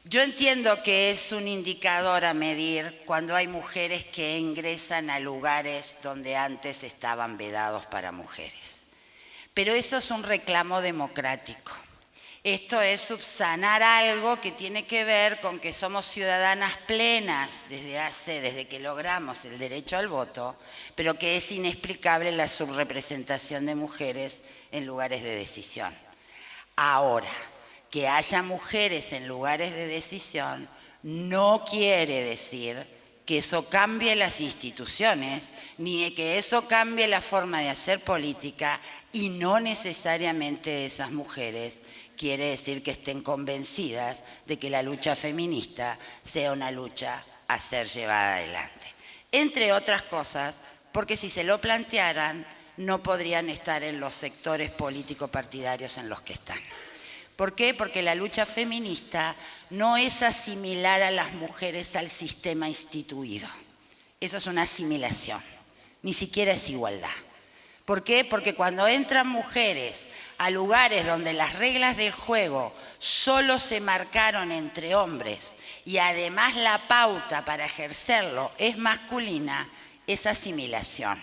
Yo entiendo que es un indicador a medir cuando hay mujeres que ingresan a lugares donde antes estaban vedados para mujeres. Pero eso es un reclamo democrático. Esto es subsanar algo que tiene que ver con que somos ciudadanas plenas desde que logramos el derecho al voto, pero que es inexplicable la subrepresentación de mujeres en lugares de decisión. Ahora, que haya mujeres en lugares de decisión no quiere decir que eso cambie las instituciones, ni que eso cambie la forma de hacer política, y no necesariamente esas mujeres quiere decir que estén convencidas de que la lucha feminista sea una lucha a ser llevada adelante. Entre otras cosas, porque si se lo plantearan, no podrían estar en los sectores político-partidarios en los que están. ¿Por qué? Porque la lucha feminista no es asimilar a las mujeres al sistema instituido. Eso es una asimilación, ni siquiera es igualdad. ¿Por qué? Porque cuando entran mujeres a lugares donde las reglas del juego solo se marcaron entre hombres y además la pauta para ejercerlo es masculina, es asimilación.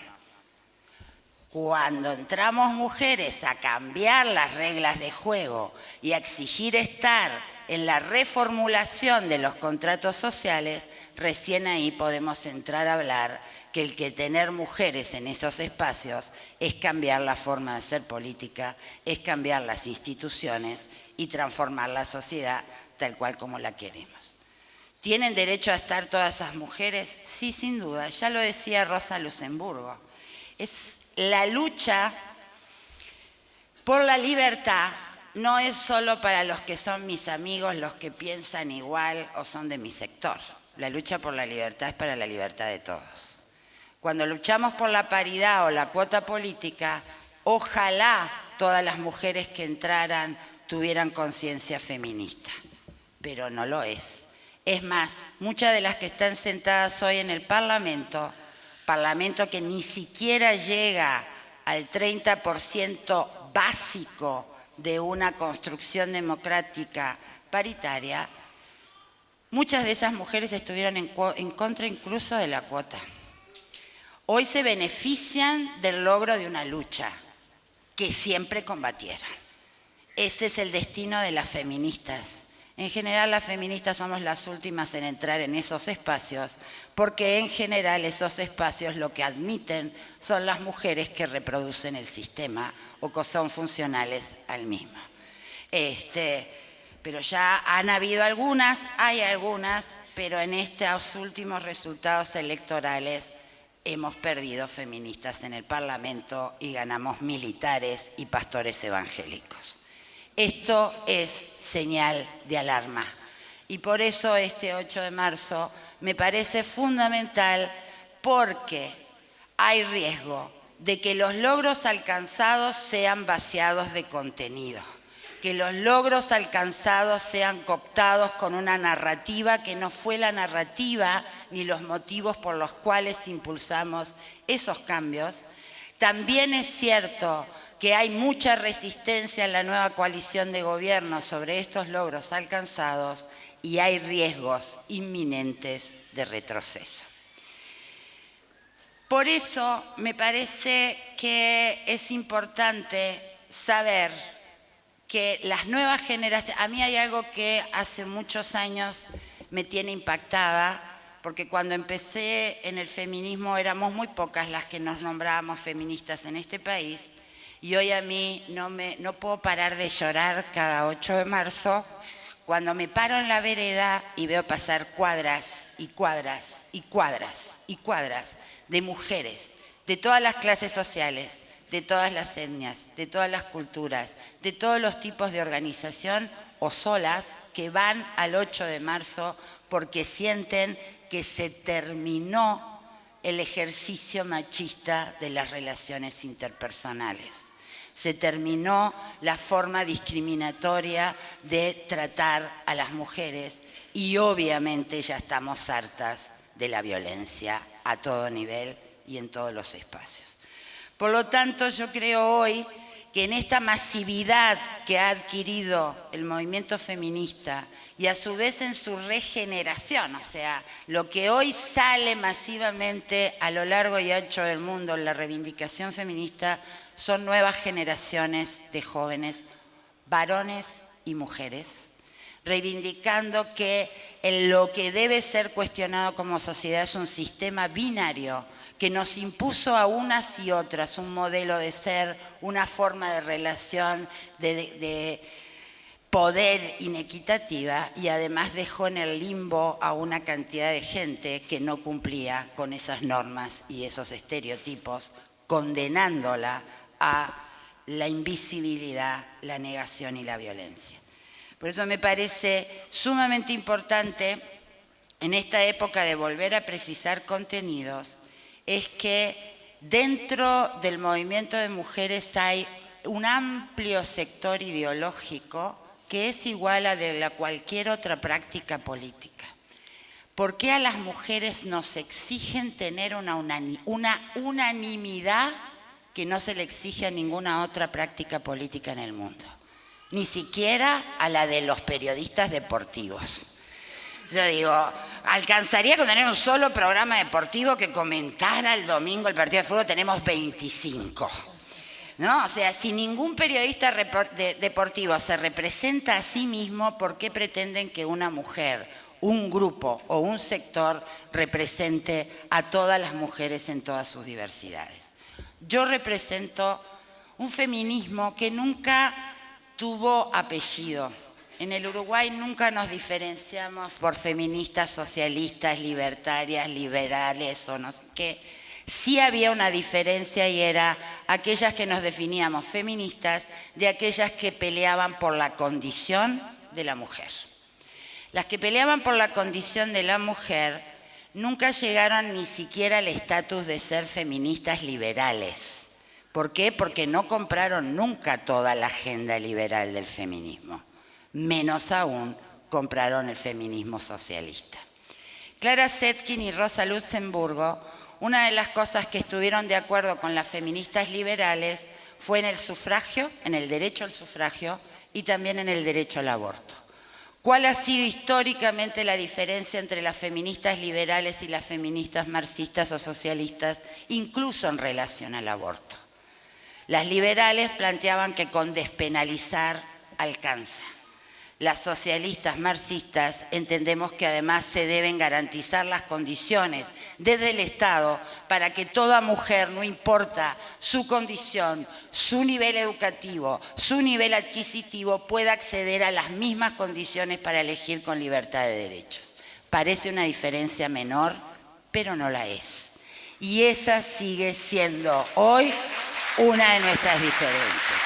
Cuando entramos mujeres a cambiar las reglas de juego y a exigir estar en la reformulación de los contratos sociales, recién ahí podemos entrar a hablar que el que tener mujeres en esos espacios es cambiar la forma de hacer política, es cambiar las instituciones y transformar la sociedad tal cual como la queremos. ¿Tienen derecho a estar todas esas mujeres? Sí, sin duda. Ya lo decía Rosa Luxemburgo. Es la lucha por la libertad no es solo para los que son mis amigos, los que piensan igual o son de mi sector. La lucha por la libertad es para la libertad de todos. Cuando luchamos por la paridad o la cuota política, ojalá todas las mujeres que entraran tuvieran conciencia feminista, pero no lo es. Es más, muchas de las que están sentadas hoy en el Parlamento que ni siquiera llega al 30% básico de una construcción democrática paritaria, muchas de esas mujeres estuvieron en contra incluso de la cuota. Hoy se benefician del logro de una lucha que siempre combatieron. Ese es el destino de las feministas. En general, las feministas somos las últimas en entrar en esos espacios, porque en general esos espacios lo que admiten son las mujeres que reproducen el sistema o que son funcionales al mismo. Pero ya han habido algunas, hay algunas, pero en estos últimos resultados electorales hemos perdido feministas en el Parlamento y ganamos militares y pastores evangélicos. Esto es señal de alarma y por eso este 8 de marzo me parece fundamental, porque hay riesgo de que los logros alcanzados sean vaciados de contenido, que los logros alcanzados sean cooptados con una narrativa que no fue la narrativa ni los motivos por los cuales impulsamos esos cambios. También es cierto que hay mucha resistencia en la nueva coalición de gobierno sobre estos logros alcanzados y hay riesgos inminentes de retroceso. Por eso me parece que es importante saber que las nuevas generaciones, a mí hay algo que hace muchos años me tiene impactada, porque cuando empecé en el feminismo éramos muy pocas las que nos nombrábamos feministas en este país. Y hoy a mí no puedo parar de llorar cada 8 de marzo cuando me paro en la vereda y veo pasar cuadras y cuadras y cuadras y cuadras de mujeres de todas las clases sociales, de todas las etnias, de todas las culturas, de todos los tipos de organización o solas que van al 8 de marzo porque sienten que se terminó el ejercicio machista de las relaciones interpersonales. Se terminó la forma discriminatoria de tratar a las mujeres y obviamente ya estamos hartas de la violencia a todo nivel y en todos los espacios. Por lo tanto, yo creo hoy que en esta masividad que ha adquirido el movimiento feminista y a su vez en su regeneración, o sea, lo que hoy sale masivamente a lo largo y ancho del mundo en la reivindicación feminista son nuevas generaciones de jóvenes, varones y mujeres, reivindicando que lo que debe ser cuestionado como sociedad es un sistema binario que nos impuso a unas y otras un modelo de ser, una forma de relación, de poder inequitativa, y además dejó en el limbo a una cantidad de gente que no cumplía con esas normas y esos estereotipos, condenándola a la invisibilidad, la negación y la violencia. Por eso me parece sumamente importante en esta época de volver a precisar contenidos, es que dentro del movimiento de mujeres hay un amplio sector ideológico que es igual a de cualquier otra práctica política. ¿Por qué a las mujeres nos exigen tener una unanimidad que no se le exige a ninguna otra práctica política en el mundo? Ni siquiera a la de los periodistas deportivos. Yo digo, alcanzaría con tener un solo programa deportivo que comentara el domingo el partido de fútbol, tenemos 25. ¿No? O sea, si ningún periodista deportivo se representa a sí mismo, ¿por qué pretenden que una mujer, un grupo o un sector represente a todas las mujeres en todas sus diversidades? Yo represento un feminismo que nunca tuvo apellido. En el Uruguay nunca nos diferenciamos por feministas, socialistas, libertarias, liberales o no sé qué. Sí había una diferencia y era aquellas que nos definíamos feministas de aquellas que peleaban por la condición de la mujer. Las que peleaban por la condición de la mujer nunca llegaron ni siquiera al estatus de ser feministas liberales. ¿Por qué? Porque no compraron nunca toda la agenda liberal del feminismo. Menos aún compraron el feminismo socialista. Clara Zetkin y Rosa Luxemburgo, una de las cosas que estuvieron de acuerdo con las feministas liberales fue en el sufragio, en el derecho al sufragio y también en el derecho al aborto. ¿Cuál ha sido históricamente la diferencia entre las feministas liberales y las feministas marxistas o socialistas, incluso en relación al aborto? Las liberales planteaban que con despenalizar alcanza. Las socialistas marxistas entendemos que además se deben garantizar las condiciones desde el Estado para que toda mujer, no importa su condición, su nivel educativo, su nivel adquisitivo, pueda acceder a las mismas condiciones para elegir con libertad de derechos. Parece una diferencia menor, pero no la es. Y esa sigue siendo hoy una de nuestras diferencias.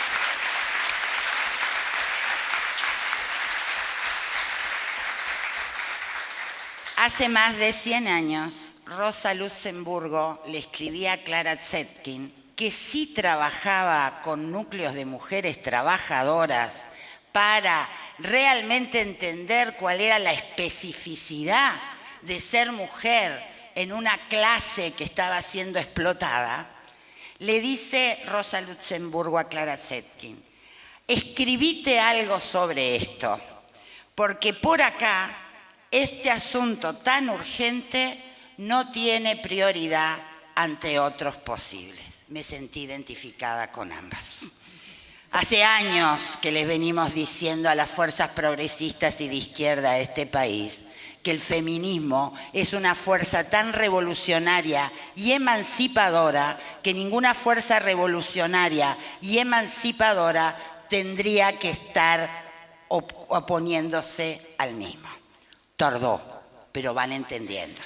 Hace más de 100 años, Rosa Luxemburgo le escribía a Clara Zetkin que sí trabajaba con núcleos de mujeres trabajadoras para realmente entender cuál era la especificidad de ser mujer en una clase que estaba siendo explotada. Le dice Rosa Luxemburgo a Clara Zetkin: escribite algo sobre esto, porque por acá este asunto tan urgente no tiene prioridad ante otros posibles. Me sentí identificada con ambas. Hace años que les venimos diciendo a las fuerzas progresistas y de izquierda de este país que el feminismo es una fuerza tan revolucionaria y emancipadora que ninguna fuerza revolucionaria y emancipadora tendría que estar oponiéndose al mismo. Tardó, pero van entendiendo.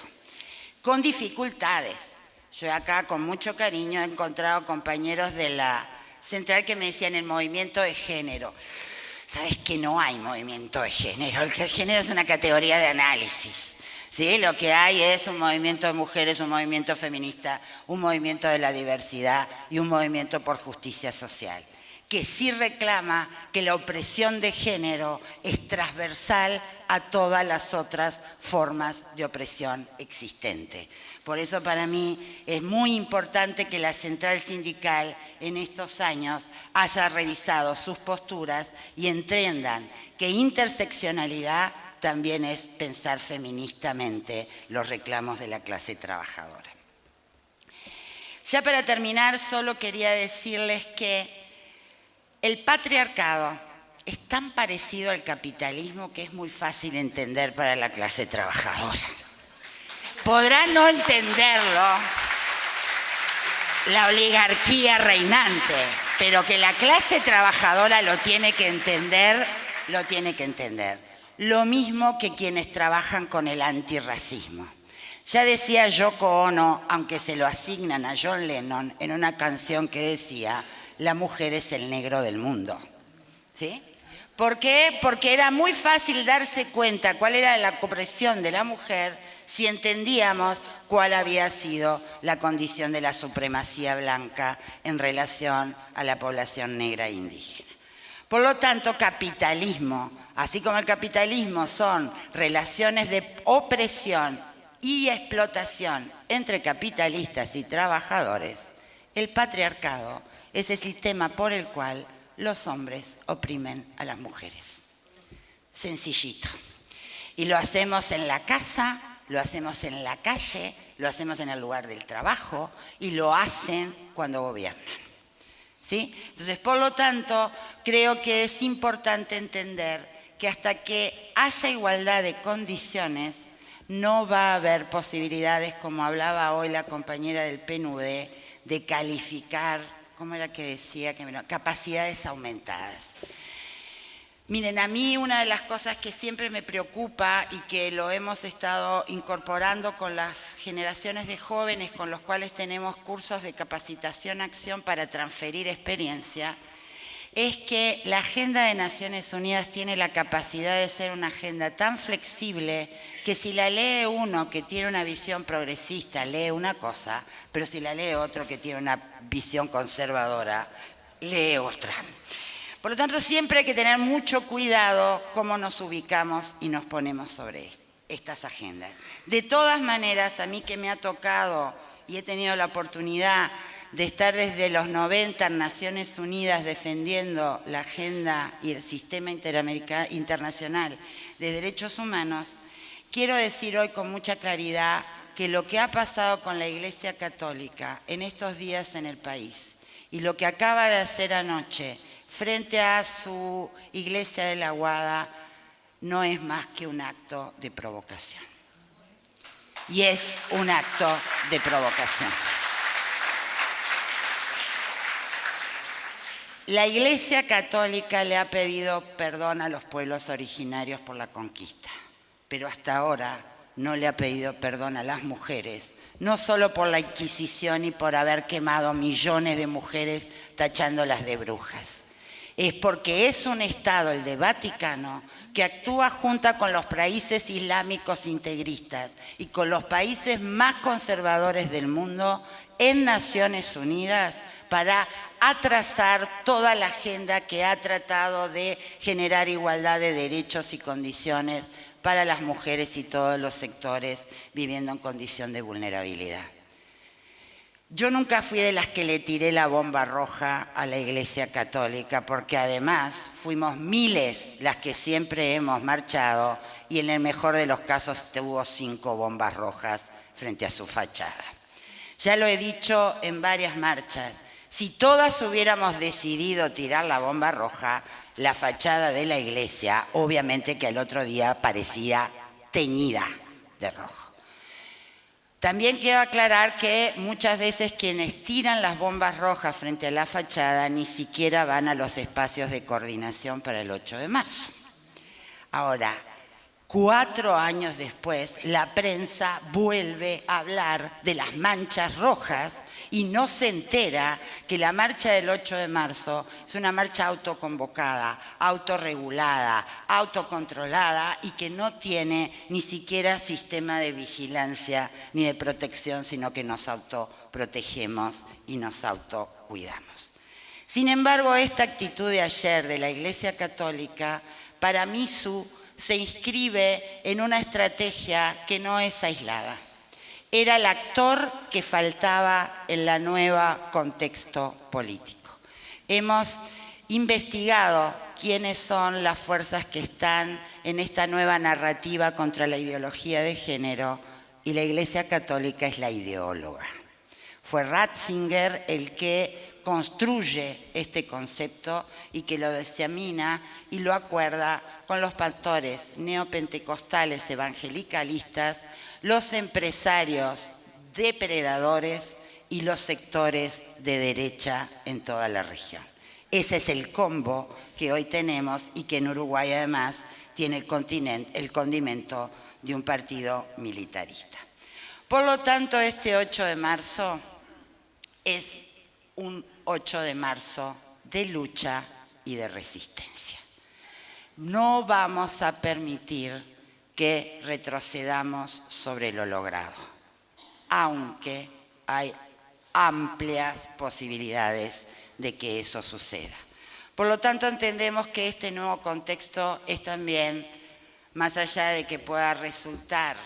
Con dificultades. Yo acá con mucho cariño he encontrado compañeros de la central que me decían el movimiento de género. Sabes que no hay movimiento de género. El género es una categoría de análisis. ¿Sí? Lo que hay es un movimiento de mujeres, un movimiento feminista, un movimiento de la diversidad y un movimiento por justicia social, que sí reclama que la opresión de género es transversal a todas las otras formas de opresión existente. Por eso para mí es muy importante que la central sindical en estos años haya revisado sus posturas y entiendan que interseccionalidad también es pensar feministamente los reclamos de la clase trabajadora. Ya para terminar, solo quería decirles que el patriarcado es tan parecido al capitalismo que es muy fácil entender para la clase trabajadora. Podrá no entenderlo la oligarquía reinante, pero que la clase trabajadora lo tiene que entender, lo tiene que entender. Lo mismo que quienes trabajan con el antirracismo. Ya decía Yoko Ono, aunque se lo asignan a John Lennon, en una canción que decía: la mujer es el negro del mundo. ¿Sí? ¿Por qué? Porque era muy fácil darse cuenta cuál era la opresión de la mujer si entendíamos cuál había sido la condición de la supremacía blanca en relación a la población negra e indígena. Por lo tanto, capitalismo, así como el capitalismo son relaciones de opresión y explotación entre capitalistas y trabajadores, el patriarcado es el sistema por el cual los hombres oprimen a las mujeres. Sencillito. Y lo hacemos en la casa, lo hacemos en la calle, lo hacemos en el lugar del trabajo y lo hacen cuando gobiernan. ¿Sí? Entonces, por lo tanto, creo que es importante entender que hasta que haya igualdad de condiciones, no va a haber posibilidades, como hablaba hoy la compañera del PNUD, de calificar, ¿cómo era que decía? Capacidades aumentadas. Miren, a mí una de las cosas que siempre me preocupa y que lo hemos estado incorporando con las generaciones de jóvenes con los cuales tenemos cursos de capacitación, acción para transferir experiencia, es que la Agenda de Naciones Unidas tiene la capacidad de ser una agenda tan flexible que si la lee uno que tiene una visión progresista, lee una cosa, pero si la lee otro que tiene una visión conservadora, lee otra. Por lo tanto, siempre hay que tener mucho cuidado cómo nos ubicamos y nos ponemos sobre estas agendas. De todas maneras, a mí que me ha tocado y he tenido la oportunidad de estar desde los 90 en Naciones Unidas defendiendo la agenda y el sistema internacional de derechos humanos, quiero decir hoy con mucha claridad que lo que ha pasado con la Iglesia Católica en estos días en el país y lo que acaba de hacer anoche frente a su iglesia de la Guada no es más que un acto de provocación. Y es un acto de provocación. La Iglesia Católica le ha pedido perdón a los pueblos originarios por la conquista, pero hasta ahora no le ha pedido perdón a las mujeres, no solo por la Inquisición y por haber quemado millones de mujeres tachándolas de brujas. Es porque es un Estado, el de Vaticano, que actúa junto con los países islámicos integristas y con los países más conservadores del mundo en Naciones Unidas para atrasar toda la agenda que ha tratado de generar igualdad de derechos y condiciones para las mujeres y todos los sectores viviendo en condición de vulnerabilidad. Yo nunca fui de las que le tiré la bomba roja a la Iglesia Católica, porque además fuimos miles las que siempre hemos marchado y en el mejor de los casos hubo 5 bombas rojas frente a su fachada. Ya lo he dicho en varias marchas, si todas hubiéramos decidido tirar la bomba roja, la fachada de la iglesia, obviamente que al otro día parecía teñida de rojo. También quiero aclarar que muchas veces quienes tiran las bombas rojas frente a la fachada ni siquiera van a los espacios de coordinación para el 8 de marzo. Ahora, 4 años después, la prensa vuelve a hablar de las manchas rojas y no se entera que la marcha del 8 de marzo es una marcha autoconvocada, autorregulada, autocontrolada y que no tiene ni siquiera sistema de vigilancia ni de protección, sino que nos autoprotegemos y nos autocuidamos. Sin embargo, esta actitud de ayer de la Iglesia Católica, para mí se inscribe en una estrategia que no es aislada. Era el actor que faltaba en la nueva contexto político. Hemos investigado quiénes son las fuerzas que están en esta nueva narrativa contra la ideología de género y la Iglesia Católica es la ideóloga. Fue Ratzinger el que construye este concepto y que lo disemina y lo acuerda con los pastores neopentecostales evangelicalistas, los empresarios depredadores y los sectores de derecha en toda la región. Ese es el combo que hoy tenemos y que en Uruguay además tiene el condimento de un partido militarista. Por lo tanto, este 8 de marzo es un 8 de marzo de lucha y de resistencia. No vamos a permitir que retrocedamos sobre lo logrado, aunque hay amplias posibilidades de que eso suceda. Por lo tanto, entendemos que este nuevo contexto es también, más allá de que pueda resultar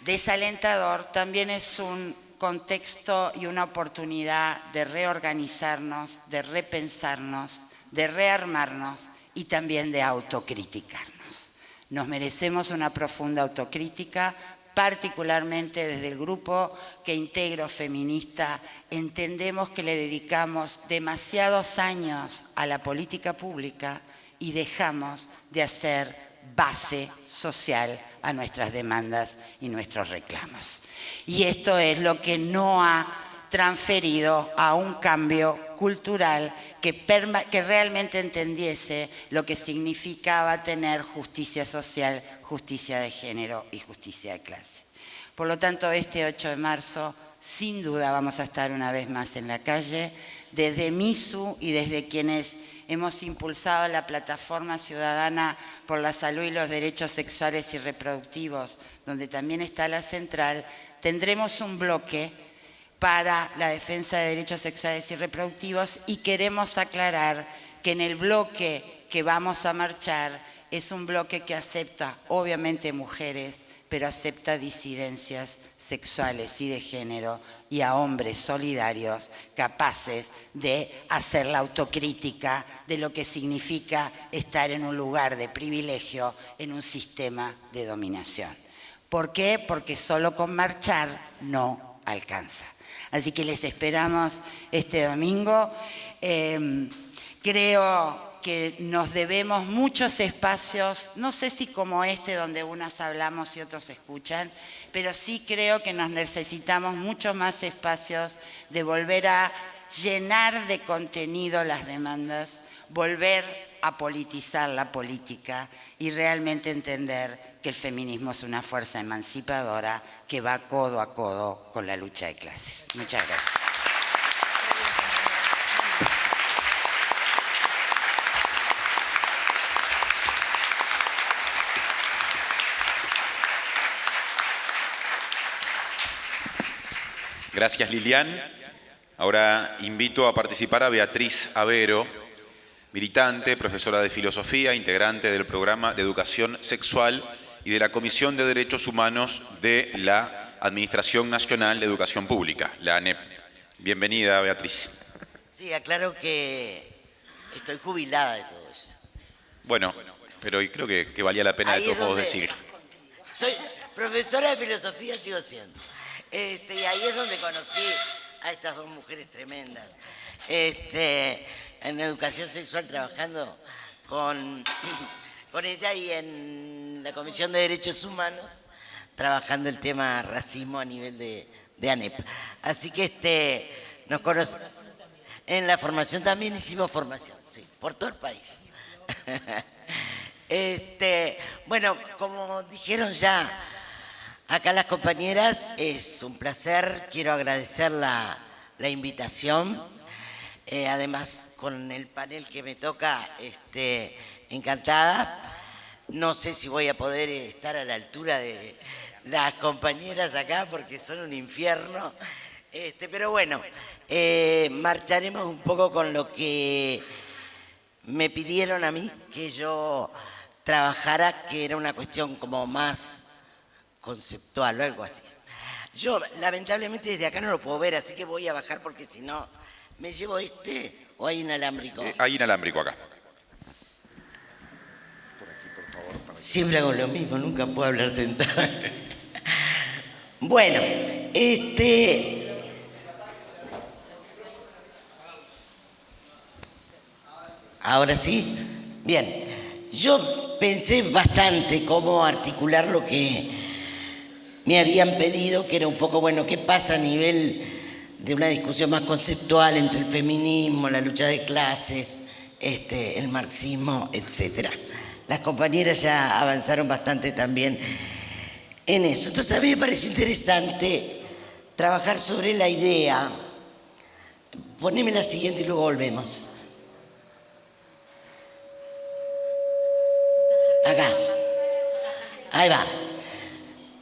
desalentador, también es un contexto y una oportunidad de reorganizarnos, de repensarnos, de rearmarnos y también de autocriticarnos. Nos merecemos una profunda autocrítica, particularmente desde el grupo que integro feminista, entendemos que le dedicamos demasiados años a la política pública y dejamos de hacer base social a nuestras demandas y nuestros reclamos. Y esto es lo que no ha transferido a un cambio cultural que realmente entendiese lo que significaba tener justicia social, justicia de género y justicia de clase. Por lo tanto, este 8 de marzo, sin duda vamos a estar una vez más en la calle, desde MISU y desde quienes hemos impulsado la Plataforma Ciudadana por la Salud y los Derechos Sexuales y Reproductivos, donde también está la central, tendremos un bloque para la defensa de derechos sexuales y reproductivos y queremos aclarar que en el bloque que vamos a marchar es un bloque que acepta obviamente mujeres, pero acepta disidencias sexuales y de género y a hombres solidarios capaces de hacer la autocrítica de lo que significa estar en un lugar de privilegio en un sistema de dominación. ¿Por qué? Porque solo con marchar no alcanza. Así que les esperamos este domingo. Creo que nos debemos muchos espacios, no sé si como este donde unas hablamos y otros escuchan, pero sí creo que nos necesitamos muchos más espacios de volver a llenar de contenido las demandas, volver a politizar la política y realmente entender que el feminismo es una fuerza emancipadora que va codo a codo con la lucha de clases. Muchas gracias.
Gracias, Lilian. Ahora invito a participar a Beatriz Avero, militante, profesora de filosofía, integrante del programa de educación sexual y de la Comisión de Derechos Humanos de la Administración Nacional de Educación Pública, la ANEP. Bienvenida, Beatriz.
Sí, aclaro que estoy jubilada de todo eso.
Bueno, pero creo que valía la pena de todos modos decir.
Soy profesora de filosofía, sigo siendo. Y ahí es donde conocí a estas dos mujeres tremendas. En educación sexual trabajando con ella y en la Comisión de Derechos Humanos trabajando el tema racismo a nivel de ANEP. Así que nos conocemos. En la formación también hicimos formación, sí, por todo el país. Bueno, como dijeron ya acá las compañeras, es un placer, quiero agradecer la invitación. Además, con el panel que me toca, encantada. No sé si voy a poder estar a la altura de las compañeras acá porque son un infierno. Pero bueno, marcharemos un poco con lo que me pidieron a mí que yo trabajara, que era una cuestión como más conceptual o algo así. Yo, lamentablemente, desde acá no lo puedo ver, así que voy a bajar porque si no, ¿me llevo o hay inalámbrico?
Hay inalámbrico acá.
Siempre hago lo mismo, nunca puedo hablar sentada. Bueno, ahora sí. Bien, yo pensé bastante cómo articular lo que me habían pedido, que era un poco, bueno, ¿qué pasa a nivel de una discusión más conceptual entre el feminismo, la lucha de clases, el marxismo, etcétera? Las compañeras ya avanzaron bastante también en eso. Entonces a mí me pareció interesante trabajar sobre la idea. Poneme la siguiente y luego volvemos. Acá. Ahí va.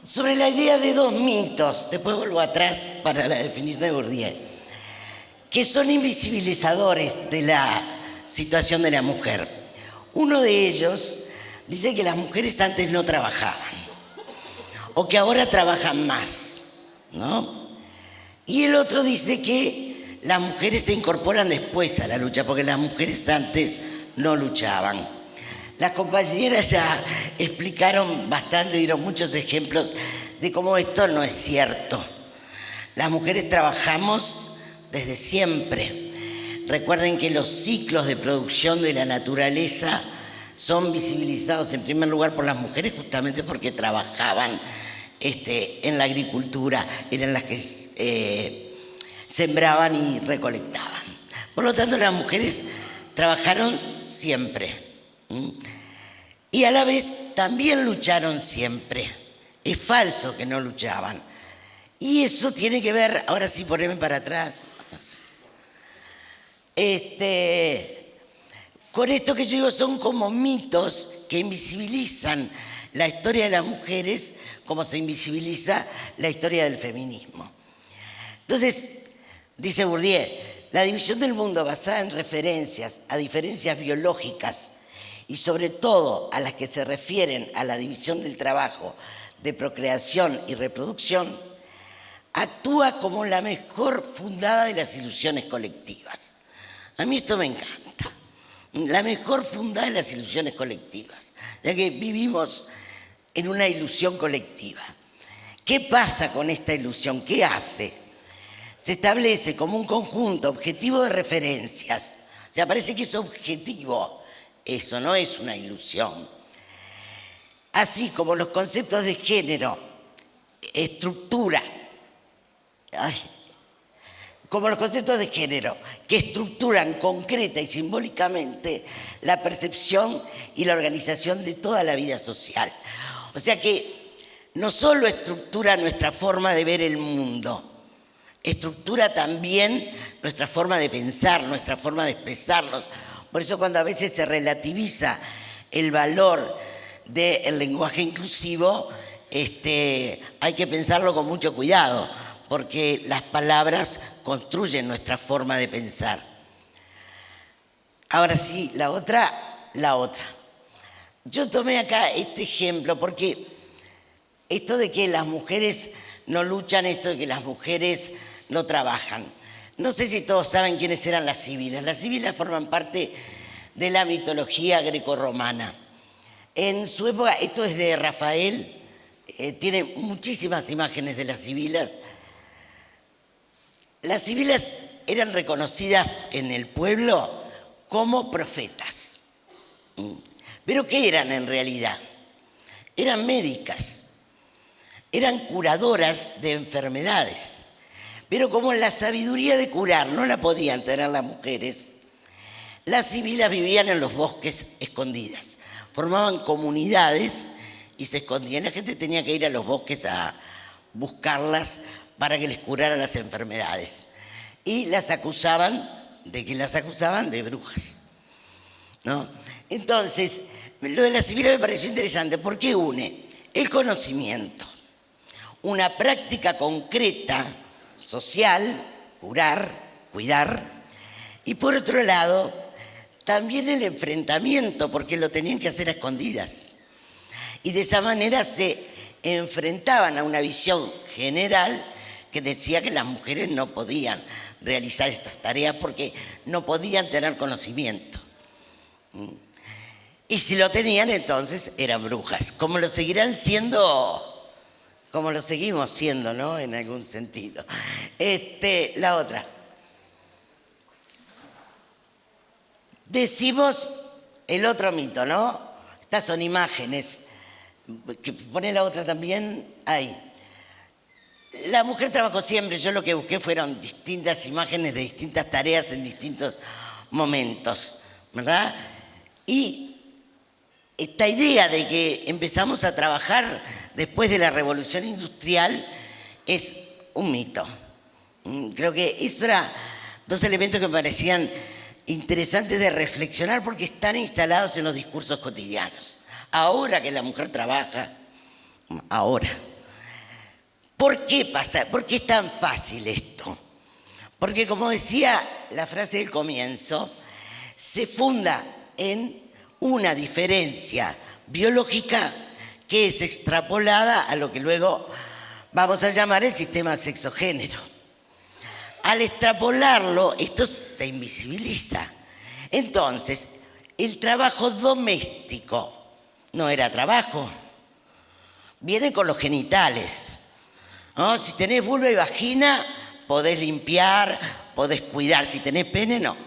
Sobre la idea de dos mitos, después vuelvo atrás para la definición de Bourdieu, que son invisibilizadores de la situación de la mujer. Uno de ellos dice que las mujeres antes no trabajaban, o que ahora trabajan más, ¿no? Y el otro dice que las mujeres se incorporan después a la lucha, porque las mujeres antes no luchaban. Las compañeras ya explicaron bastante, dieron muchos ejemplos de cómo esto no es cierto. Las mujeres trabajamos desde siempre. Recuerden que los ciclos de producción de la naturaleza son visibilizados en primer lugar por las mujeres justamente porque trabajaban en la agricultura, eran las que sembraban y recolectaban. Por lo tanto, las mujeres trabajaron siempre. Y a la vez también lucharon siempre. Es falso que no luchaban. Y eso tiene que ver, ahora sí, ponerme para atrás. Con esto que yo digo, son como mitos que invisibilizan la historia de las mujeres como se invisibiliza la historia del feminismo. Entonces, dice Bourdieu, la división del mundo basada en referencias a diferencias biológicas y sobre todo a las que se refieren a la división del trabajo de procreación y reproducción, actúa como la mejor fundada de las ilusiones colectivas. A mí esto me encanta. La mejor fundada de las ilusiones colectivas, ya que vivimos en una ilusión colectiva. ¿Qué pasa con esta ilusión? ¿Qué hace? Se establece como un conjunto objetivo de referencias. O sea, parece que es objetivo. Eso no es una ilusión. Así como los conceptos de género, estructura, como los conceptos de género que estructuran concreta y simbólicamente la percepción y la organización de toda la vida social. O sea que no solo estructura nuestra forma de ver el mundo, estructura también nuestra forma de pensar, nuestra forma de expresarnos. Por eso cuando a veces se relativiza el valor del lenguaje inclusivo, hay que pensarlo con mucho cuidado, porque las palabras construyen nuestra forma de pensar. Ahora sí, la otra. Yo tomé acá este ejemplo porque esto de que las mujeres no luchan, esto de que las mujeres no trabajan. No sé si todos saben quiénes eran las sibilas. Las sibilas forman parte de la mitología grecorromana. En su época, esto es de Rafael, tiene muchísimas imágenes de las sibilas. Las sibilas eran reconocidas en el pueblo como profetas. ¿Pero qué eran en realidad? Eran médicas, eran curadoras de enfermedades. Pero como la sabiduría de curar no la podían tener las mujeres, las sibilas vivían en los bosques escondidas. Formaban comunidades y se escondían. La gente tenía que ir a los bosques a buscarlas para que les curaran las enfermedades. Y las acusaban, ¿de qué las acusaban? De brujas, ¿no? Entonces, lo de la sibila me pareció interesante porque une el conocimiento, una práctica concreta, social, curar, cuidar, y por otro lado, también el enfrentamiento, porque lo tenían que hacer a escondidas. Y de esa manera se enfrentaban a una visión general que decía que las mujeres no podían realizar estas tareas porque no podían tener conocimiento. Y si lo tenían, entonces eran brujas, como lo seguirán siendo, como lo seguimos siendo, ¿no? En algún sentido. La otra. Decimos el otro mito, ¿no? Estas son imágenes. Pone la otra también ahí. La mujer trabajó siempre. Yo lo que busqué fueron distintas imágenes de distintas tareas en distintos momentos, ¿verdad? Y esta idea de que empezamos a trabajar después de la Revolución Industrial es un mito. Creo que eso eran dos elementos que me parecían interesantes de reflexionar porque están instalados en los discursos cotidianos. Ahora que la mujer trabaja, ahora. ¿Por qué pasa? ¿Por qué es tan fácil esto? Porque como decía la frase del comienzo, se funda en una diferencia biológica que es extrapolada a lo que luego vamos a llamar el sistema sexo-género. Al extrapolarlo, esto se invisibiliza. Entonces, el trabajo doméstico no era trabajo. Viene con los genitales, ¿no? Si tenés vulva y vagina, podés limpiar, podés cuidar. Si tenés pene, no.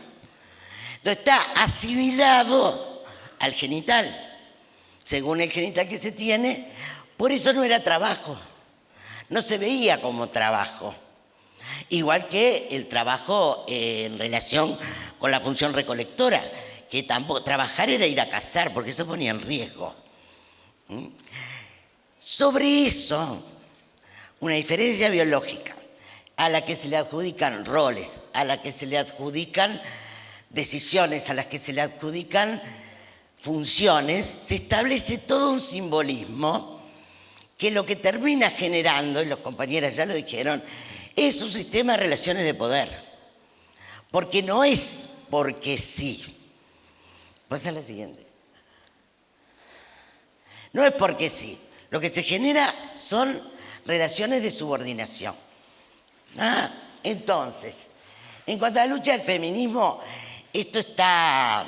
Entonces está asimilado al genital, según el genital que se tiene. Por eso no era trabajo. No se veía como trabajo. Igual que el trabajo en relación con la función recolectora, que tampoco trabajar era ir a cazar, porque eso ponía en riesgo. Sobre eso, una diferencia biológica a la que se le adjudican roles, a la que se le adjudican decisiones, a las que se le adjudican funciones, se establece todo un simbolismo que lo que termina generando, y los compañeros ya lo dijeron, es un sistema de relaciones de poder. Porque no es porque sí. Pasa a la siguiente. No es porque sí. Lo que se genera son relaciones de subordinación. Entonces, en cuanto a la lucha del feminismo, esto está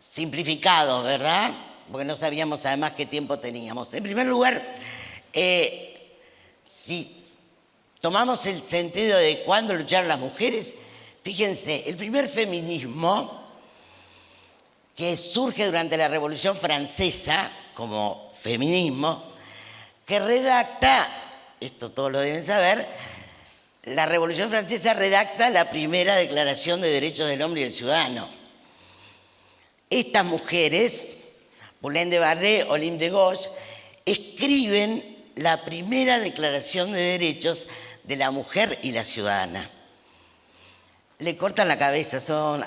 simplificado, ¿verdad? Porque no sabíamos además qué tiempo teníamos. En primer lugar, si tomamos el sentido de cuándo lucharon las mujeres, fíjense, el primer feminismo que surge durante la Revolución Francesa, como feminismo, que redacta, esto todos lo deben saber, la Revolución Francesa redacta la primera Declaración de Derechos del Hombre y del Ciudadano. Estas mujeres, Boulain de Barré, Olympe de Gouges, escriben la primera Declaración de Derechos de la Mujer y la Ciudadana. Le cortan la cabeza,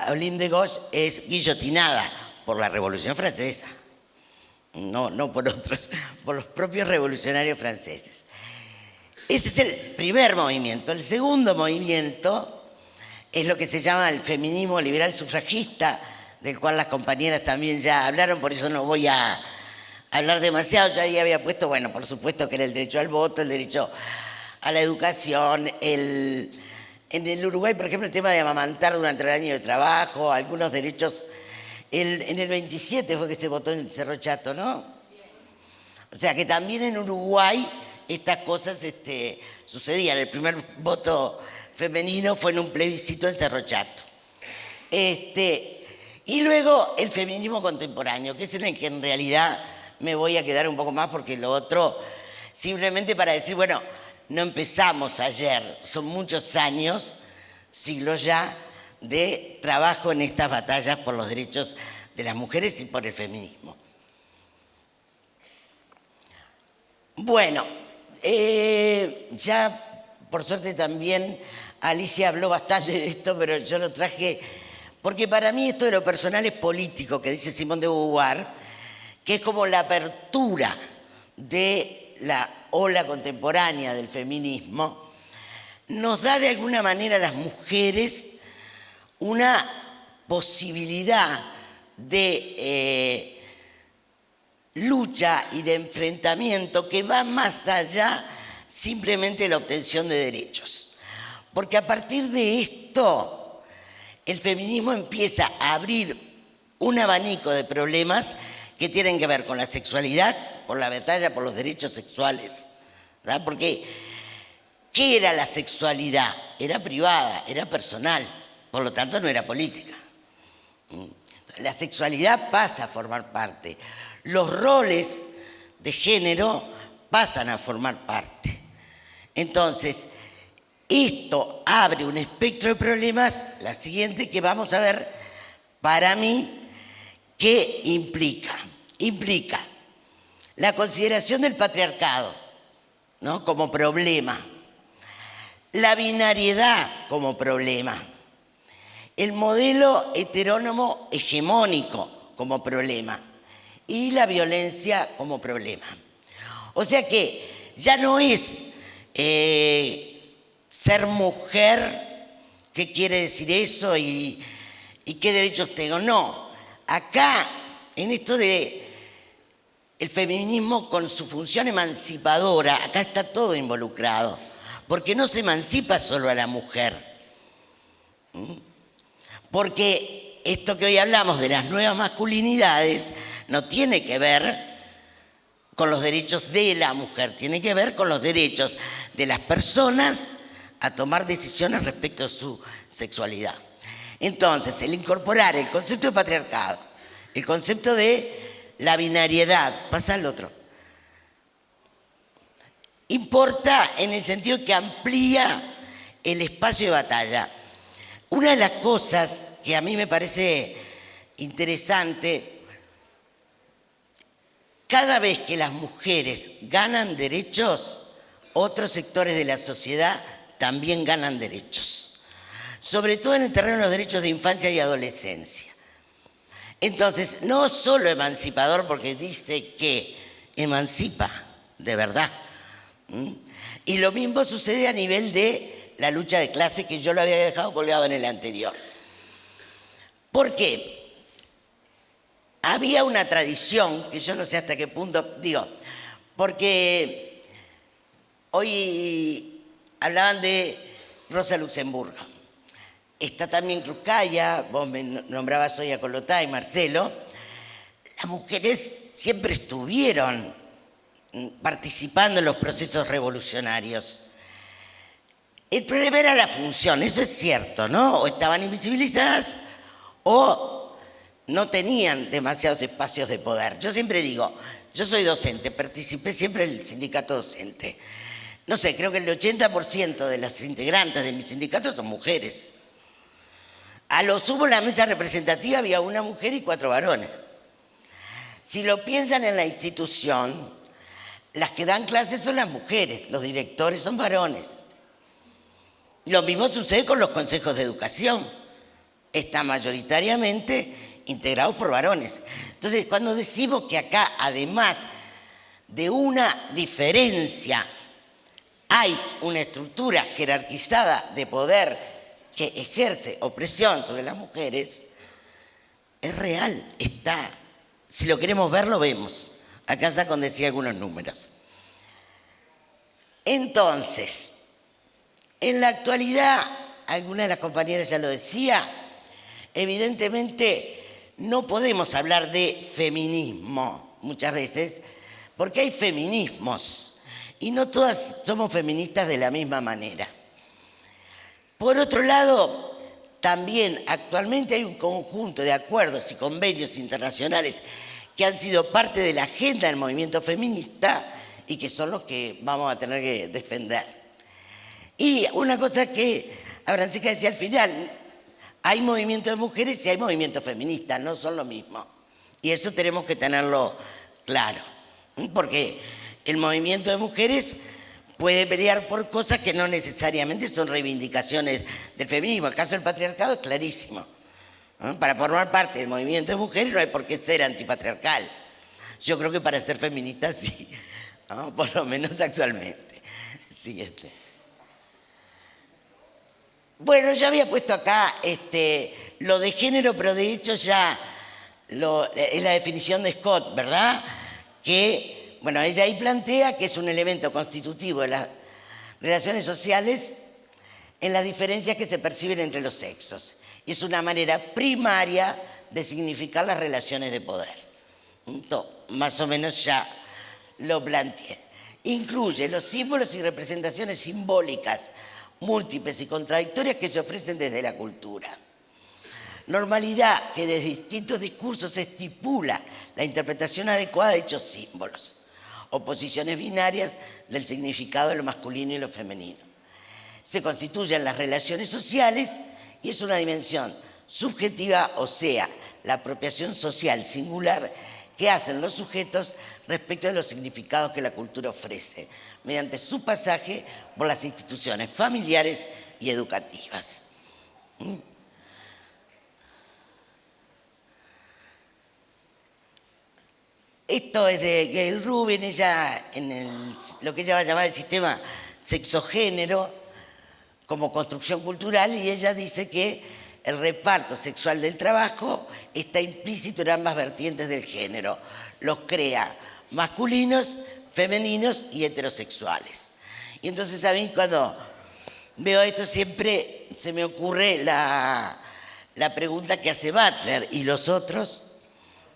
Olympe de Gouges es guillotinada por la Revolución Francesa, no por otros, por los propios revolucionarios franceses. Ese es el primer movimiento. El segundo movimiento es lo que se llama el feminismo liberal sufragista, del cual las compañeras también ya hablaron, por eso no voy a hablar demasiado. Ya ahí había puesto, bueno, por supuesto que era el derecho al voto, el derecho a la educación, en el Uruguay, por ejemplo, el tema de amamantar durante el año de trabajo, algunos derechos. En el 27 fue que se votó en Cerro Chato, ¿no? O sea que también en Uruguay estas cosas sucedían. El primer voto femenino fue en un plebiscito en Cerro Chato. Y luego el feminismo contemporáneo, que es en el que en realidad me voy a quedar un poco más, porque lo otro, simplemente para decir, bueno, no empezamos ayer, son muchos años, siglos ya, de trabajo en estas batallas por los derechos de las mujeres y por el feminismo. Bueno, ya por suerte también Alicia habló bastante de esto, pero yo lo traje porque para mí esto de lo personal es político, que dice Simone de Beauvoir, que es como la apertura de la ola contemporánea del feminismo, nos da de alguna manera a las mujeres una posibilidad de lucha y de enfrentamiento que va más allá simplemente de la obtención de derechos. Porque a partir de esto, el feminismo empieza a abrir un abanico de problemas que tienen que ver con la sexualidad, con la batalla por los derechos sexuales, ¿verdad? Porque, ¿qué era la sexualidad? Era privada, era personal, por lo tanto no era política. La sexualidad pasa a formar parte. Los roles de género pasan a formar parte. Entonces, esto abre un espectro de problemas, la siguiente que vamos a ver, para mí, ¿qué implica? Implica la consideración del patriarcado, ¿no?, como problema, la binariedad como problema, el modelo heterónomo hegemónico como problema y la violencia como problema. O sea que ya no es ser mujer, ¿qué quiere decir eso y qué derechos tengo? No, acá en esto de el feminismo con su función emancipadora, acá está todo involucrado, porque no se emancipa solo a la mujer. Porque esto que hoy hablamos de las nuevas masculinidades no tiene que ver con los derechos de la mujer, tiene que ver con los derechos de las personas a tomar decisiones respecto a su sexualidad. Entonces, el incorporar el concepto de patriarcado, el concepto de la binariedad, pasa al otro, importa en el sentido que amplía el espacio de batalla. Una de las cosas que a mí me parece interesante, cada vez que las mujeres ganan derechos, otros sectores de la sociedad también ganan derechos, sobre todo en el terreno de los derechos de infancia y adolescencia. Entonces, no solo emancipador porque dice que emancipa de verdad. Y lo mismo sucede a nivel de la lucha de clase, que yo lo había dejado colgado en el anterior. ¿Por qué? Había una tradición, que yo no sé hasta qué punto, digo, porque hoy hablaban de Rosa Luxemburgo. Está también Cruzcaya, vos me nombrabas hoy a Colotá y Marcelo. Las mujeres siempre estuvieron participando en los procesos revolucionarios. El problema era la función, eso es cierto, ¿no? O estaban invisibilizadas o no tenían demasiados espacios de poder. Yo siempre digo, yo soy docente, participé siempre en el sindicato docente. No sé, creo que el 80% de las integrantes de mi sindicato son mujeres. A lo sumo en la mesa representativa había una mujer y 4 varones. Si lo piensan en la institución, las que dan clases son las mujeres, los directores son varones. Lo mismo sucede con los consejos de educación. Están mayoritariamente integrados por varones. Entonces, cuando decimos que acá, además de una diferencia, hay una estructura jerarquizada de poder que ejerce opresión sobre las mujeres, es real, está. Si lo queremos ver, lo vemos. Alcanza con decir algunos números. Entonces, en la actualidad, alguna de las compañeras ya lo decía, evidentemente no podemos hablar de feminismo muchas veces, porque hay feminismos y no todas somos feministas de la misma manera. Por otro lado, también actualmente hay un conjunto de acuerdos y convenios internacionales que han sido parte de la agenda del movimiento feminista y que son los que vamos a tener que defender. Y una cosa que Abrancica decía al final, hay movimiento de mujeres y hay movimiento feminista, no son lo mismo. Y eso tenemos que tenerlo claro, porque el movimiento de mujeres puede pelear por cosas que no necesariamente son reivindicaciones del feminismo. El caso del patriarcado es clarísimo. Para formar parte del movimiento de mujeres no hay por qué ser antipatriarcal. Yo creo que para ser feminista sí, ¿no? Por lo menos actualmente. Siguiente. Bueno, yo había puesto acá lo de género, pero de hecho ya es la definición de Scott, ¿verdad? Que, bueno, ella ahí plantea que es un elemento constitutivo de las relaciones sociales en las diferencias que se perciben entre los sexos. Y es una manera primaria de significar las relaciones de poder. Entonces, más o menos ya lo planteé. Incluye los símbolos y representaciones simbólicas múltiples y contradictorias que se ofrecen desde la cultura. Normalidad que desde distintos discursos se estipula la interpretación adecuada de dichos símbolos. Oposiciones binarias del significado de lo masculino y lo femenino. Se constituyen las relaciones sociales y es una dimensión subjetiva, o sea, la apropiación social singular que hacen los sujetos respecto de los significados que la cultura ofrece, mediante su pasaje por las instituciones familiares y educativas. Esto es de Gail Rubin, ella lo que ella va a llamar el sistema sexogénero como construcción cultural, y ella dice que el reparto sexual del trabajo está implícito en ambas vertientes del género. Los crea masculinos, femeninos y heterosexuales. Y entonces a mí cuando veo esto siempre se me ocurre la pregunta que hace Butler, ¿y los otros?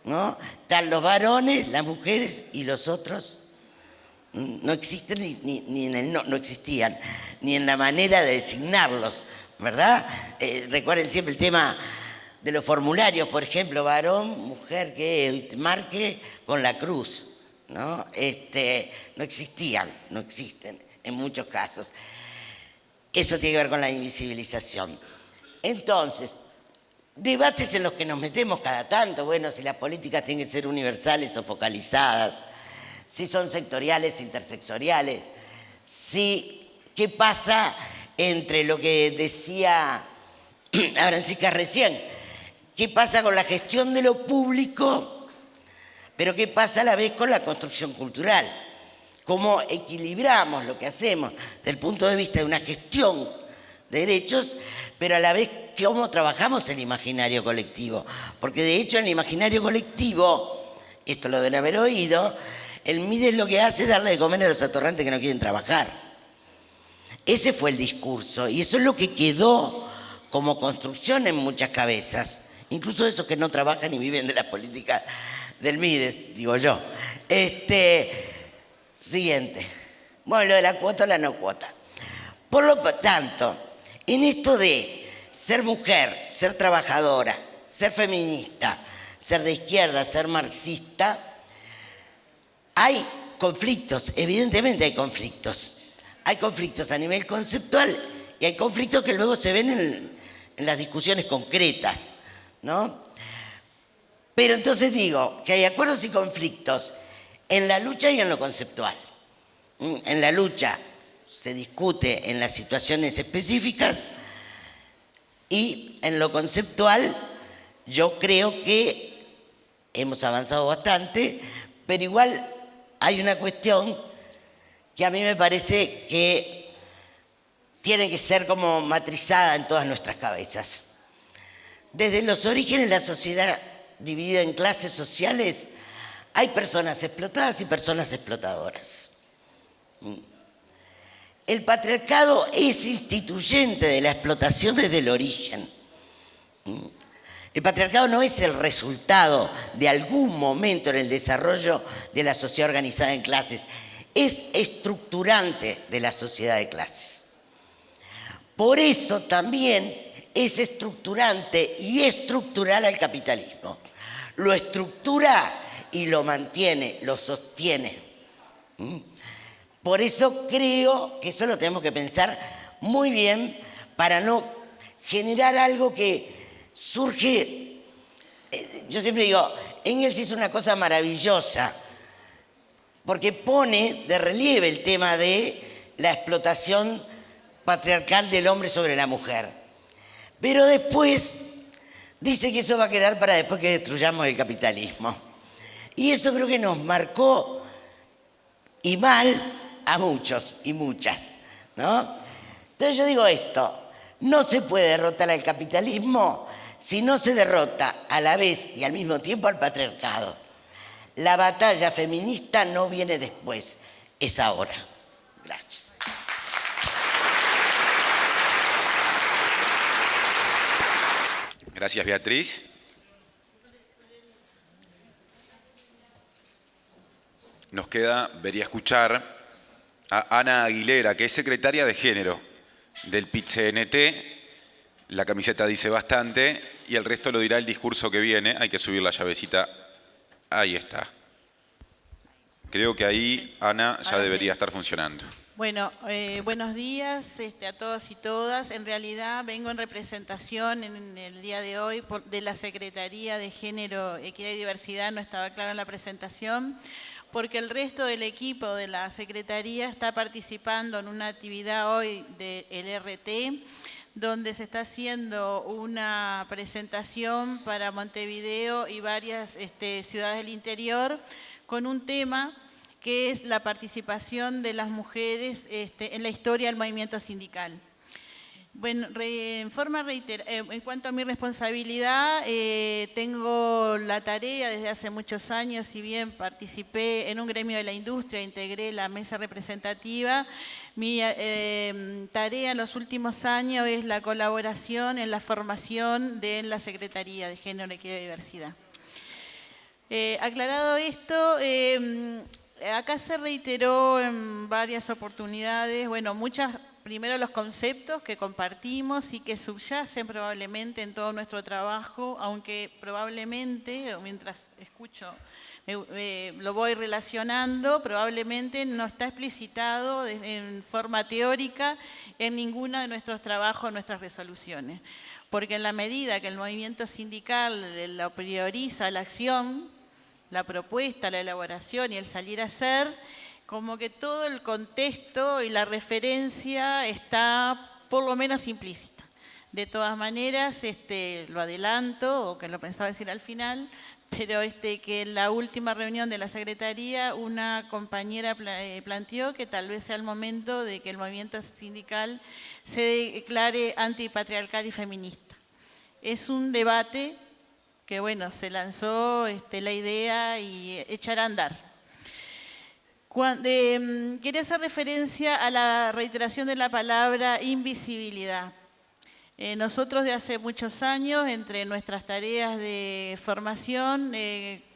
¿No? Están los varones, las mujeres y los otros. No existen no existían ni en la manera de designarlos, ¿verdad? Recuerden siempre el tema de los formularios, por ejemplo, varón, mujer, que marque con la cruz, ¿no? No existían, no existen en muchos casos. Eso tiene que ver con la invisibilización. Entonces, debates en los que nos metemos cada tanto, bueno, si las políticas tienen que ser universales o focalizadas, si son sectoriales, intersectoriales, qué pasa entre lo que decía Francisca recién, qué pasa con la gestión de lo público, pero qué pasa a la vez con la construcción cultural, cómo equilibramos lo que hacemos desde el punto de vista de una gestión de derechos, pero a la vez cómo trabajamos el imaginario colectivo, porque de hecho en el imaginario colectivo, esto lo deben haber oído, el MIDES lo que hace es darle de comer a los atorrantes que no quieren trabajar. Ese fue el discurso y eso es lo que quedó como construcción en muchas cabezas, incluso esos que no trabajan y viven de la política del MIDES, digo yo. Siguiente. Bueno, lo de la cuota o la no cuota. Por lo tanto, en esto de ser mujer, ser trabajadora, ser feminista, ser de izquierda, ser marxista, hay conflictos, evidentemente hay conflictos. Hay conflictos a nivel conceptual y hay conflictos que luego se ven en las discusiones concretas, ¿no? Pero entonces digo que hay acuerdos y conflictos en la lucha y en lo conceptual. En la lucha se discute en las situaciones específicas y en lo conceptual yo creo que hemos avanzado bastante, pero igual hay una cuestión que a mí me parece que tiene que ser como matrizada en todas nuestras cabezas. Desde los orígenes de la sociedad dividida en clases sociales, hay personas explotadas y personas explotadoras. El patriarcado es instituyente de la explotación desde el origen. El patriarcado no es el resultado de algún momento en el desarrollo de la sociedad organizada en clases, es estructurante de la sociedad de clases. Por eso también es estructurante y estructural al capitalismo. Lo estructura y lo mantiene, lo sostiene. Por eso creo que eso lo tenemos que pensar muy bien para no generar algo que surge. Yo siempre digo, Engels hizo una cosa maravillosa porque pone de relieve el tema de la explotación patriarcal del hombre sobre la mujer. Pero después dice que eso va a quedar para después que destruyamos el capitalismo. Y eso creo que nos marcó, y mal, a muchos y muchas, ¿no? Entonces yo digo esto, no se puede derrotar al capitalismo si no se derrota a la vez y al mismo tiempo al patriarcado. La batalla feminista no viene después, es ahora. Gracias.
Gracias, Beatriz. Nos vería escuchar a Ana Aguilera, que es secretaria de Género del PIT-CNT. La camiseta dice bastante y el resto lo dirá el discurso que viene. Hay que subir la llavecita. Ahí está. Creo que ahí, Ana, ya debería estar funcionando.
Bueno, buenos días a todos y todas. En realidad vengo en representación en el día de hoy de la Secretaría de Género, Equidad y Diversidad. No estaba clara en la presentación, porque el resto del equipo de la Secretaría está participando en una actividad hoy del RT, donde se está haciendo una presentación para Montevideo y varias ciudades del interior con un tema que es la participación de las mujeres en la historia del movimiento sindical. Bueno, en cuanto a mi responsabilidad, tengo la tarea desde hace muchos años, si bien participé en un gremio de la industria, integré la mesa representativa, mi tarea en los últimos años es la colaboración en la formación de la Secretaría de Género, Equidad y Diversidad. Aclarado esto, acá se reiteró en varias oportunidades, bueno, primero los conceptos que compartimos y que subyacen probablemente en todo nuestro trabajo, aunque probablemente, mientras escucho, lo voy relacionando, probablemente no está explicitado en forma teórica en ninguno de nuestros trabajos, nuestras resoluciones. Porque en la medida que el movimiento sindical lo prioriza la acción, la propuesta, la elaboración y el salir a hacer, como que todo el contexto y la referencia está por lo menos implícita. De todas maneras, lo adelanto, o que lo pensaba decir al final, pero que en la última reunión de la Secretaría una compañera planteó que tal vez sea el momento de que el movimiento sindical se declare antipatriarcal y feminista. Es un debate que, bueno, se lanzó la idea y echará a andar. Quería hacer referencia a la reiteración de la palabra invisibilidad. Nosotros de hace muchos años, entre nuestras tareas de formación,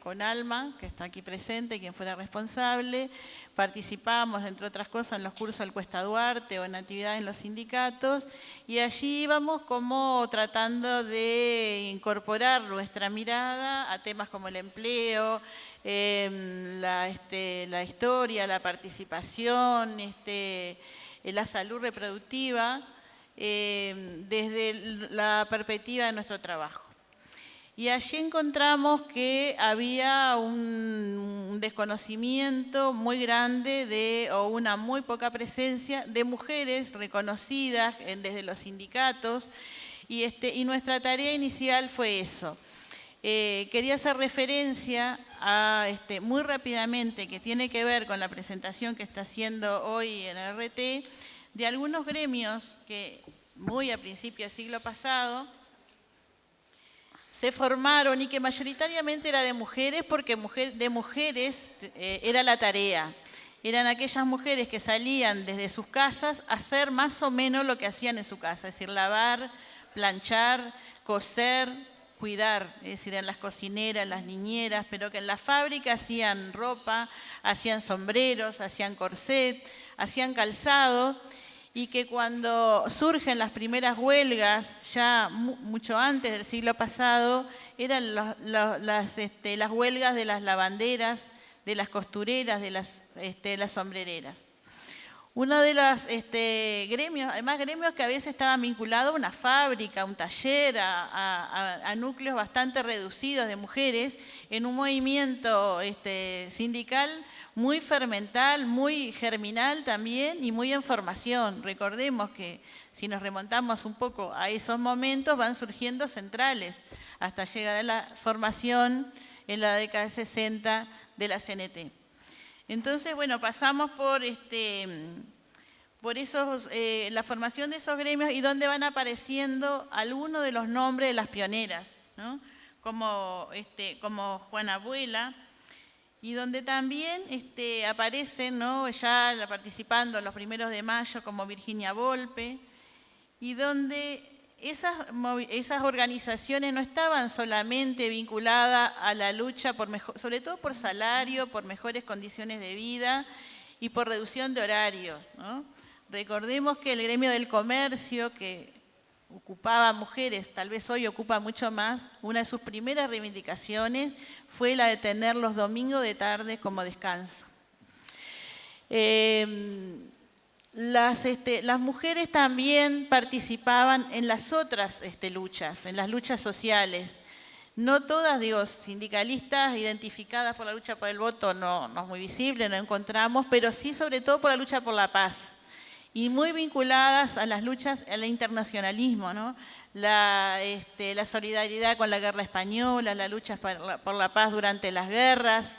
con Alma, que está aquí presente, quien fuera responsable, participamos, entre otras cosas, en los cursos del Cuesta Duarte o en actividades en los sindicatos, y allí íbamos como tratando de incorporar nuestra mirada a temas como el empleo, la historia, la participación, la salud reproductiva, desde la perspectiva de nuestro trabajo. Y allí encontramos que había un desconocimiento muy grande o una muy poca presencia de mujeres reconocidas desde los sindicatos, y nuestra tarea inicial fue eso. Quería hacer referencia a, muy rápidamente, que tiene que ver con la presentación que está haciendo hoy en el RT, de algunos gremios que muy a principios del siglo pasado se formaron y que mayoritariamente era de mujeres, porque de mujeres era la tarea. Eran aquellas mujeres que salían desde sus casas a hacer más o menos lo que hacían en su casa, es decir, lavar, planchar, coser, cuidar, es decir, eran las cocineras, las niñeras, pero que en la fábrica hacían ropa, hacían sombreros, hacían corset, hacían calzado, y que cuando surgen las primeras huelgas, ya mucho antes del siglo pasado, eran las huelgas de las lavanderas, de las costureras, de las sombrereras. Uno de los gremios, además gremios que a veces estaban vinculados a una fábrica, a un taller, a núcleos bastante reducidos de mujeres, en un movimiento sindical muy fermental, muy germinal también y muy en formación. Recordemos que si nos remontamos un poco a esos momentos van surgiendo centrales hasta llegar a la formación en la década de 60 de la CNT. Entonces, bueno, pasamos por la formación de esos gremios y donde van apareciendo algunos de los nombres de las pioneras, ¿no? como Juana Abuela, y donde también aparecen, ¿no?, ya participando en los 1 de mayo como Virginia Volpe, y donde esas organizaciones no estaban solamente vinculadas a la lucha, sobre todo por salario, por mejores condiciones de vida y por reducción de horarios, ¿no? Recordemos que el gremio del comercio, que ocupaba mujeres, tal vez hoy ocupa mucho más, una de sus primeras reivindicaciones fue la de tener los domingos de tarde como descanso. Las mujeres también participaban en las otras luchas, en las luchas sociales. No todas, sindicalistas identificadas por la lucha por el voto, no es muy visible, no encontramos, pero sí sobre todo por la lucha por la paz. Y muy vinculadas a las luchas, al internacionalismo, ¿no? La solidaridad con la guerra española, la lucha por la paz durante las guerras,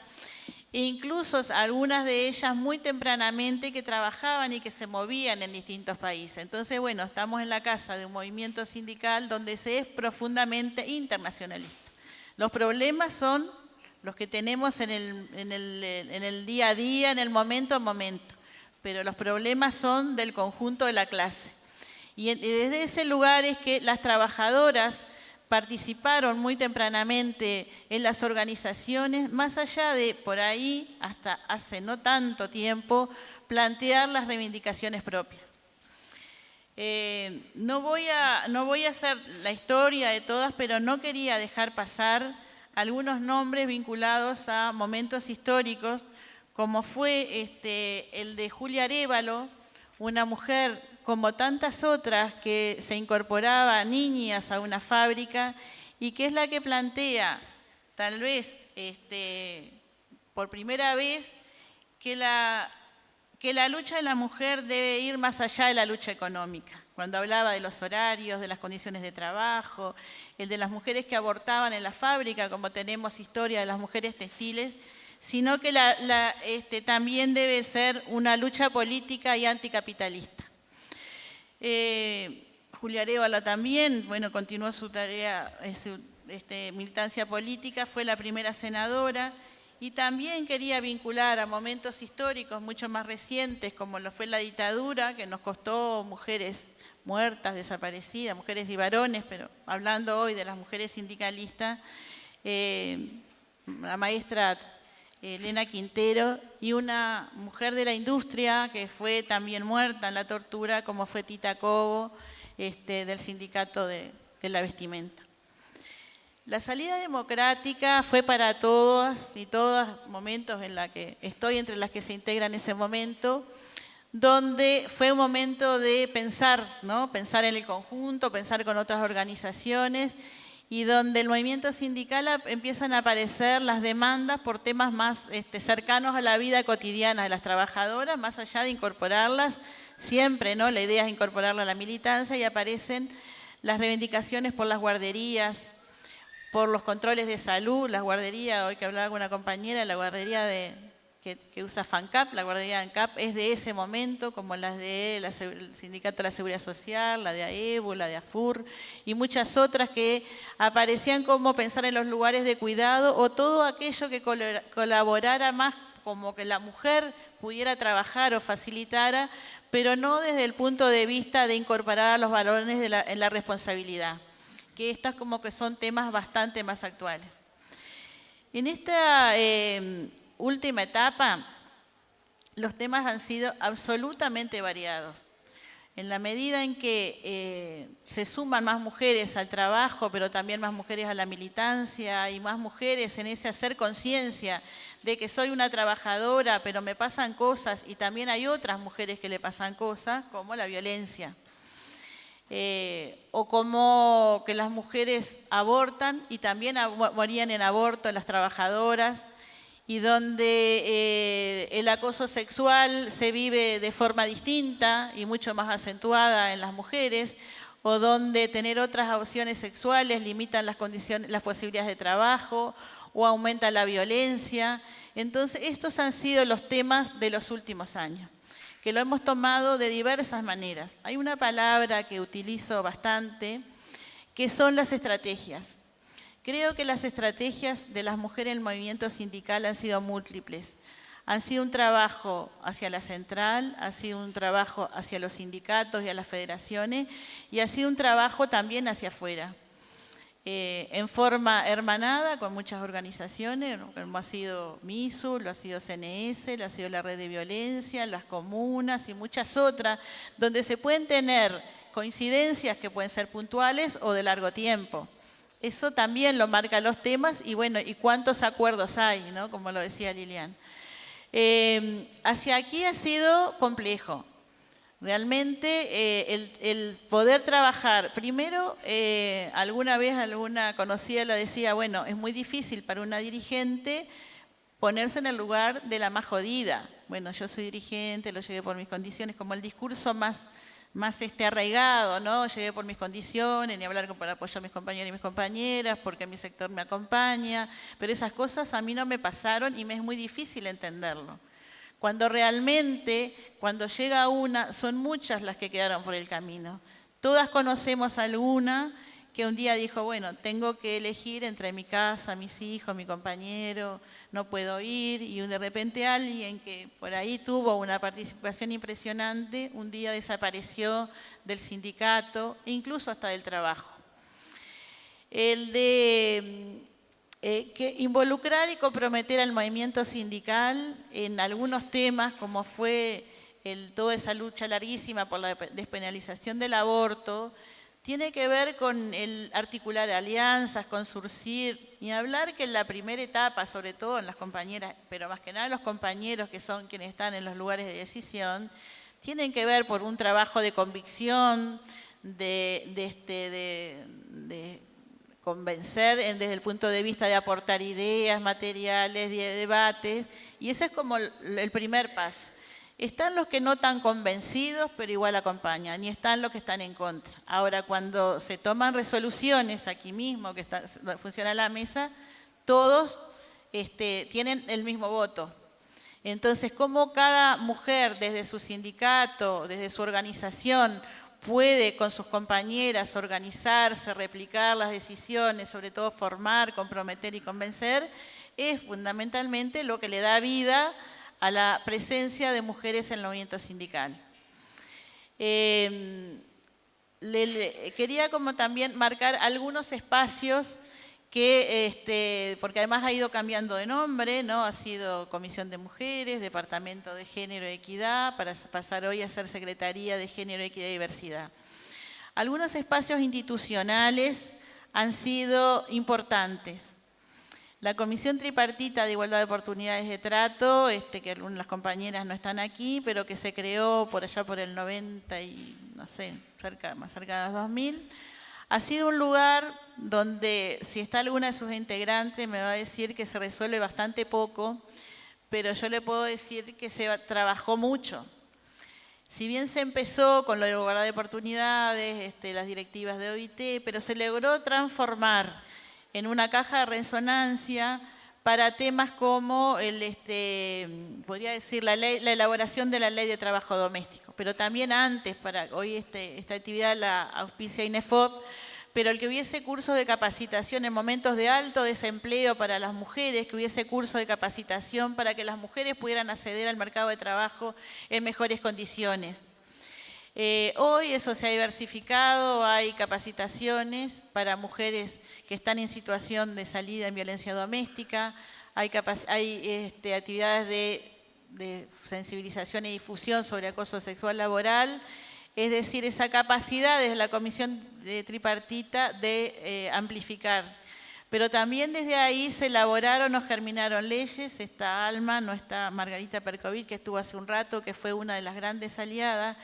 e incluso algunas de ellas muy tempranamente que trabajaban y que se movían en distintos países. Entonces, bueno, estamos en la casa de un movimiento sindical donde se es profundamente internacionalista. Los problemas son los que tenemos en el día a día, en el momento a momento, pero los problemas son del conjunto de la clase. Y desde ese lugar es que las trabajadoras participaron muy tempranamente en las organizaciones, más allá de, por ahí, hasta hace no tanto tiempo, plantear las reivindicaciones propias. No voy a hacer la historia de todas, pero no quería dejar pasar algunos nombres vinculados a momentos históricos, como fue el de Julia Arévalo, una mujer como tantas otras que se incorporaba niñas a una fábrica y que es la que plantea, tal vez por primera vez, que la lucha de la mujer debe ir más allá de la lucha económica. Cuando hablaba de los horarios, de las condiciones de trabajo, el de las mujeres que abortaban en la fábrica, como tenemos historia de las mujeres textiles, sino que también debe ser una lucha política y anticapitalista. Julia Arévalo también, bueno, continuó su tarea, su militancia política, fue la primera senadora y también quería vincular a momentos históricos mucho más recientes, como lo fue la dictadura, que nos costó mujeres muertas, desaparecidas, mujeres y varones, pero hablando hoy de las mujeres sindicalistas, la maestra Elena Quintero, y una mujer de la industria que fue también muerta en la tortura, como fue Tita Cobo, del sindicato de la vestimenta. La salida democrática fue para todos y todas momentos en la que estoy entre las que se integran en ese momento, donde fue un momento de pensar, ¿no? Pensar en el conjunto, pensar con otras organizaciones, y donde el movimiento sindical empiezan a aparecer las demandas por temas más cercanos a la vida cotidiana de las trabajadoras, más allá de incorporarlas, siempre, ¿no? La idea es incorporarla a la militancia, y aparecen las reivindicaciones por las guarderías, por los controles de salud, las guarderías, hoy que hablaba con una compañera, la guardería que usa FANCAP, la guardería ANCAP es de ese momento, como las del Sindicato de la Seguridad Social, la de AEBU, la de AFUR y muchas otras que aparecían como pensar en los lugares de cuidado o todo aquello que colaborara más, como que la mujer pudiera trabajar o facilitara, pero no desde el punto de vista de incorporar a los valores en la responsabilidad, que estas como que son temas bastante más actuales. En esta última etapa, los temas han sido absolutamente variados. En la medida en que se suman más mujeres al trabajo, pero también más mujeres a la militancia y más mujeres en ese hacer conciencia de que soy una trabajadora, pero me pasan cosas y también hay otras mujeres que le pasan cosas, como la violencia. O como que las mujeres abortan y también morían en aborto las trabajadoras, y donde el acoso sexual se vive de forma distinta y mucho más acentuada en las mujeres, o donde tener otras opciones sexuales limitan las condiciones, las posibilidades de trabajo o aumenta la violencia. Entonces, estos han sido los temas de los últimos años, que lo hemos tomado de diversas maneras. Hay una palabra que utilizo bastante, que son las estrategias. Creo que las estrategias de las mujeres en el movimiento sindical han sido múltiples. Han sido un trabajo hacia la central, ha sido un trabajo hacia los sindicatos y a las federaciones, y ha sido un trabajo también hacia afuera. En forma hermanada con muchas organizaciones, como ha sido MISU, lo ha sido CNS, lo ha sido la Red de Violencia, las comunas y muchas otras, donde se pueden tener coincidencias que pueden ser puntuales o de largo tiempo. Eso también lo marcan los temas y bueno, y cuántos acuerdos hay, ¿no? Como lo decía Lilian. Hacia aquí ha sido complejo. Realmente el poder trabajar, primero, alguna vez alguna conocida la decía, bueno, es muy difícil para una dirigente ponerse en el lugar de la más jodida. Bueno, yo soy dirigente, lo llegué por mis condiciones, como el discurso más arraigado, ¿no? Llegué por mis condiciones, ni hablar para apoyar a mis compañeros y mis compañeras, porque mi sector me acompaña, pero esas cosas a mí no me pasaron y me es muy difícil entenderlo. Cuando realmente, cuando llega una, son muchas las que quedaron por el camino. Todas conocemos a alguna que un día dijo, bueno, tengo que elegir entre mi casa, mis hijos, mi compañero, no puedo ir, y de repente alguien que por ahí tuvo una participación impresionante, un día desapareció del sindicato e incluso hasta del trabajo. El de que involucrar y comprometer al movimiento sindical en algunos temas, como fue toda esa lucha larguísima por la despenalización del aborto, tiene que ver con el articular alianzas, con surcir, y hablar que en la primera etapa, sobre todo en las compañeras, pero más que nada los compañeros que son quienes están en los lugares de decisión, tienen que ver por un trabajo de convicción, de convencer desde el punto de vista de aportar ideas, materiales, de debates, y ese es como el primer paso. Están los que no están convencidos, pero igual acompañan, y están los que están en contra. Ahora, cuando se toman resoluciones aquí mismo, que funciona la mesa, todos tienen el mismo voto. Entonces, cómo cada mujer desde su sindicato, desde su organización, puede con sus compañeras organizarse, replicar las decisiones, sobre todo formar, comprometer y convencer, es fundamentalmente lo que le da vida a la presencia de mujeres en el movimiento sindical. Quería como también marcar algunos espacios que, porque además ha ido cambiando de nombre, ¿no? Ha sido Comisión de Mujeres, Departamento de Género y Equidad, para pasar hoy a ser Secretaría de Género, Equidad y Diversidad. Algunos espacios institucionales han sido importantes. La Comisión Tripartita de Igualdad de Oportunidades de Trato, que algunas de las compañeras no están aquí, pero que se creó por allá por el 90 y, no sé, más cerca de los 2000, ha sido un lugar donde, si está alguna de sus integrantes, me va a decir que se resuelve bastante poco, pero yo le puedo decir que se trabajó mucho. Si bien se empezó con la igualdad de oportunidades, las directivas de OIT, pero se logró transformar en una caja de resonancia para temas como podría decir la elaboración de la ley de trabajo doméstico, pero también antes, hoy esta actividad la auspicia INEFOP, pero el que hubiese cursos de capacitación en momentos de alto desempleo para las mujeres, que hubiese cursos de capacitación para que las mujeres pudieran acceder al mercado de trabajo en mejores condiciones. Hoy eso se ha diversificado, hay capacitaciones para mujeres que están en situación de salida en violencia doméstica, hay actividades de sensibilización y difusión sobre acoso sexual laboral, es decir, esa capacidad desde la Comisión Tripartita de amplificar. Pero también desde ahí se elaboraron o germinaron leyes, está Alma, no está Margarita Percovich, que estuvo hace un rato, que fue una de las grandes aliadas,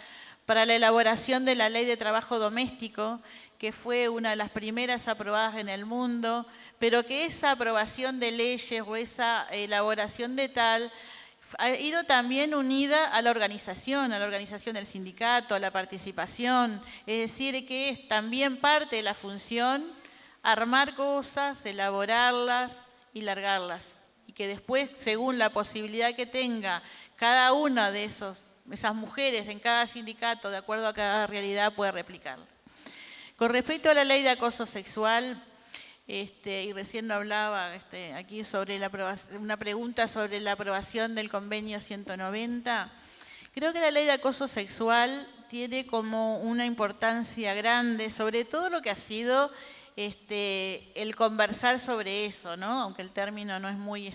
para la elaboración de la Ley de Trabajo Doméstico, que fue una de las primeras aprobadas en el mundo, pero que esa aprobación de leyes o esa elaboración de tal ha ido también unida a la organización del sindicato, a la participación, es decir, que es también parte de la función armar cosas, elaborarlas y largarlas, y que después, según la posibilidad que tenga cada una de esas mujeres en cada sindicato, de acuerdo a cada realidad, puede replicarla. Con respecto a la ley de acoso sexual, y recién hablaba aquí sobre una pregunta sobre la aprobación del convenio 190, creo que la ley de acoso sexual tiene como una importancia grande, sobre todo lo que ha sido el conversar sobre eso, ¿no? Aunque el término no es muy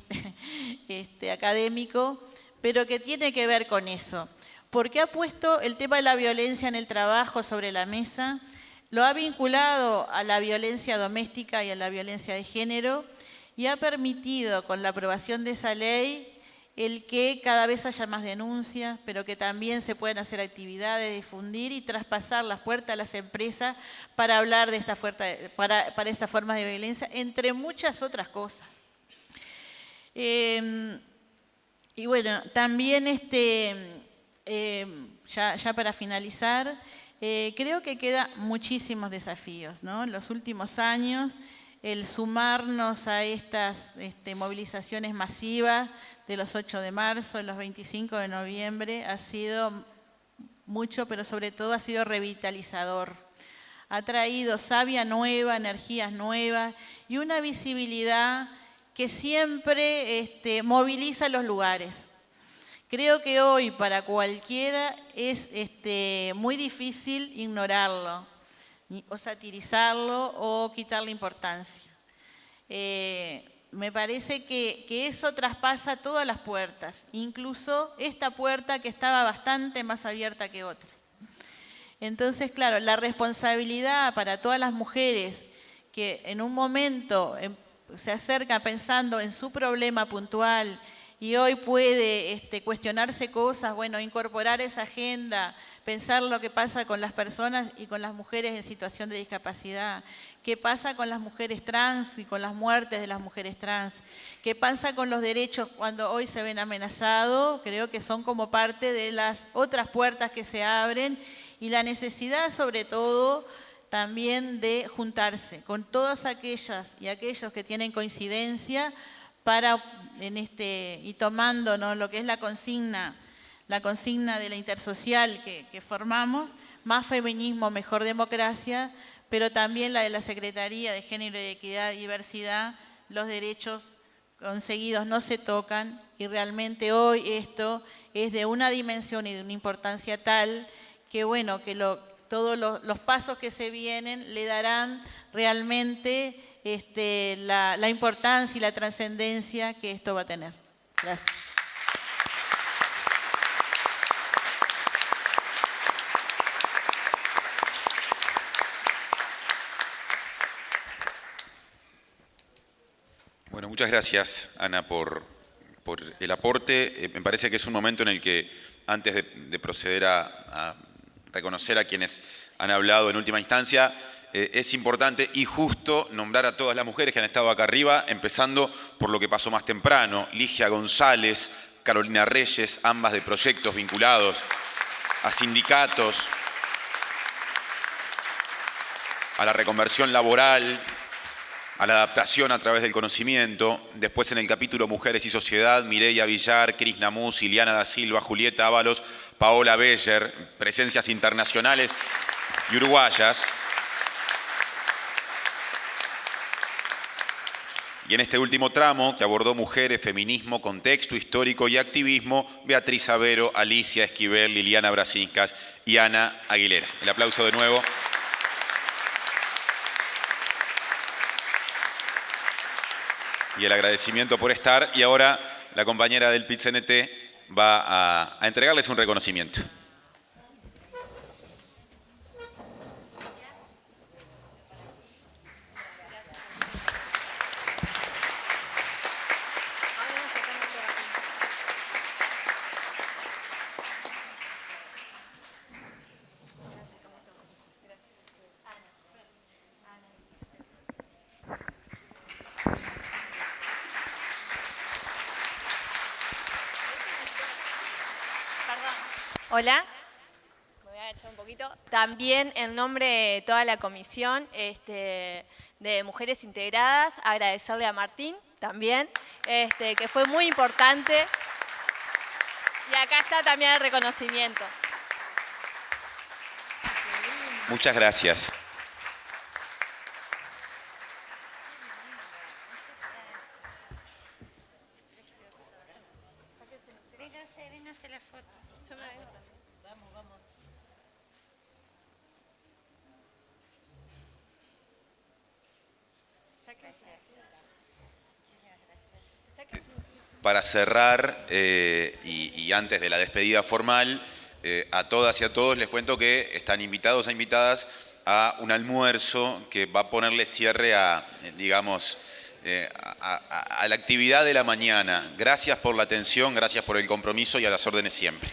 académico, pero que tiene que ver con eso, porque ha puesto el tema de la violencia en el trabajo sobre la mesa, lo ha vinculado a la violencia doméstica y a la violencia de género y ha permitido con la aprobación de esa ley el que cada vez haya más denuncias, pero que también se puedan hacer actividades, difundir y traspasar las puertas a las empresas para hablar de para esta forma de violencia, entre muchas otras cosas. Y bueno, también ya para finalizar, creo que quedan muchísimos desafíos, ¿no? En los últimos años, el sumarnos a estas movilizaciones masivas de los 8 de marzo, de los 25 de noviembre, ha sido mucho, pero sobre todo ha sido revitalizador. Ha traído savia nueva, energías nuevas y una visibilidad que siempre moviliza los lugares. Creo que hoy para cualquiera es muy difícil ignorarlo, o satirizarlo, o quitarle importancia. Me parece que eso traspasa todas las puertas, incluso esta puerta que estaba bastante más abierta que otras. Entonces, claro, la responsabilidad para todas las mujeres que en un momento se acercan pensando en su problema puntual y hoy puede cuestionarse cosas, bueno, incorporar esa agenda, pensar lo que pasa con las personas y con las mujeres en situación de discapacidad, qué pasa con las mujeres trans y con las muertes de las mujeres trans, qué pasa con los derechos cuando hoy se ven amenazados, creo que son como parte de las otras puertas que se abren y la necesidad sobre todo también de juntarse con todas aquellas y aquellos que tienen coincidencia para, y tomando, ¿no?, lo que es la consigna de la intersocial que formamos, más feminismo, mejor democracia, pero también la de la Secretaría de Género y Equidad y Diversidad, los derechos conseguidos no se tocan y realmente hoy esto es de una dimensión y de una importancia tal que bueno, que todos los pasos que se vienen le darán realmente la importancia y la trascendencia que esto va a tener. Gracias.
Bueno, muchas gracias, Ana, por el aporte. Me parece que es un momento en el que, antes de proceder a reconocer a quienes han hablado en última instancia, es importante y justo nombrar a todas las mujeres que han estado acá arriba, empezando por lo que pasó más temprano. Ligia González, Carolina Reyes, ambas de proyectos vinculados a sindicatos, a la reconversión laboral, a la adaptación a través del conocimiento. Después, en el capítulo Mujeres y Sociedad, Mireia Villar, Cris Namus, Iliana da Silva, Julieta Ábalos, Paola Beller, presencias internacionales y uruguayas. Y en este último tramo, que abordó mujeres, feminismo, contexto histórico y activismo, Beatriz Avero, Alicia Esquivel, Liliana Brasincas y Ana Aguilera. El aplauso de nuevo. Y el agradecimiento por estar. Y ahora la compañera del PIT-CNT va a entregarles un reconocimiento.
Hola, me voy a echar un poquito. También en nombre de toda la comisión de Mujeres Integradas, agradecerle a Martín también, que fue muy importante. Y acá está también el reconocimiento.
Muchas gracias.
Véngase la foto.
Yo me vengo también.
Vamos, vamos.
Para cerrar, y antes de la despedida formal, a todas y a todos les cuento que están invitados e invitadas a un almuerzo que va a ponerle cierre a, digamos, a la actividad de la mañana. Gracias por la atención, gracias por el compromiso y a las órdenes siempre.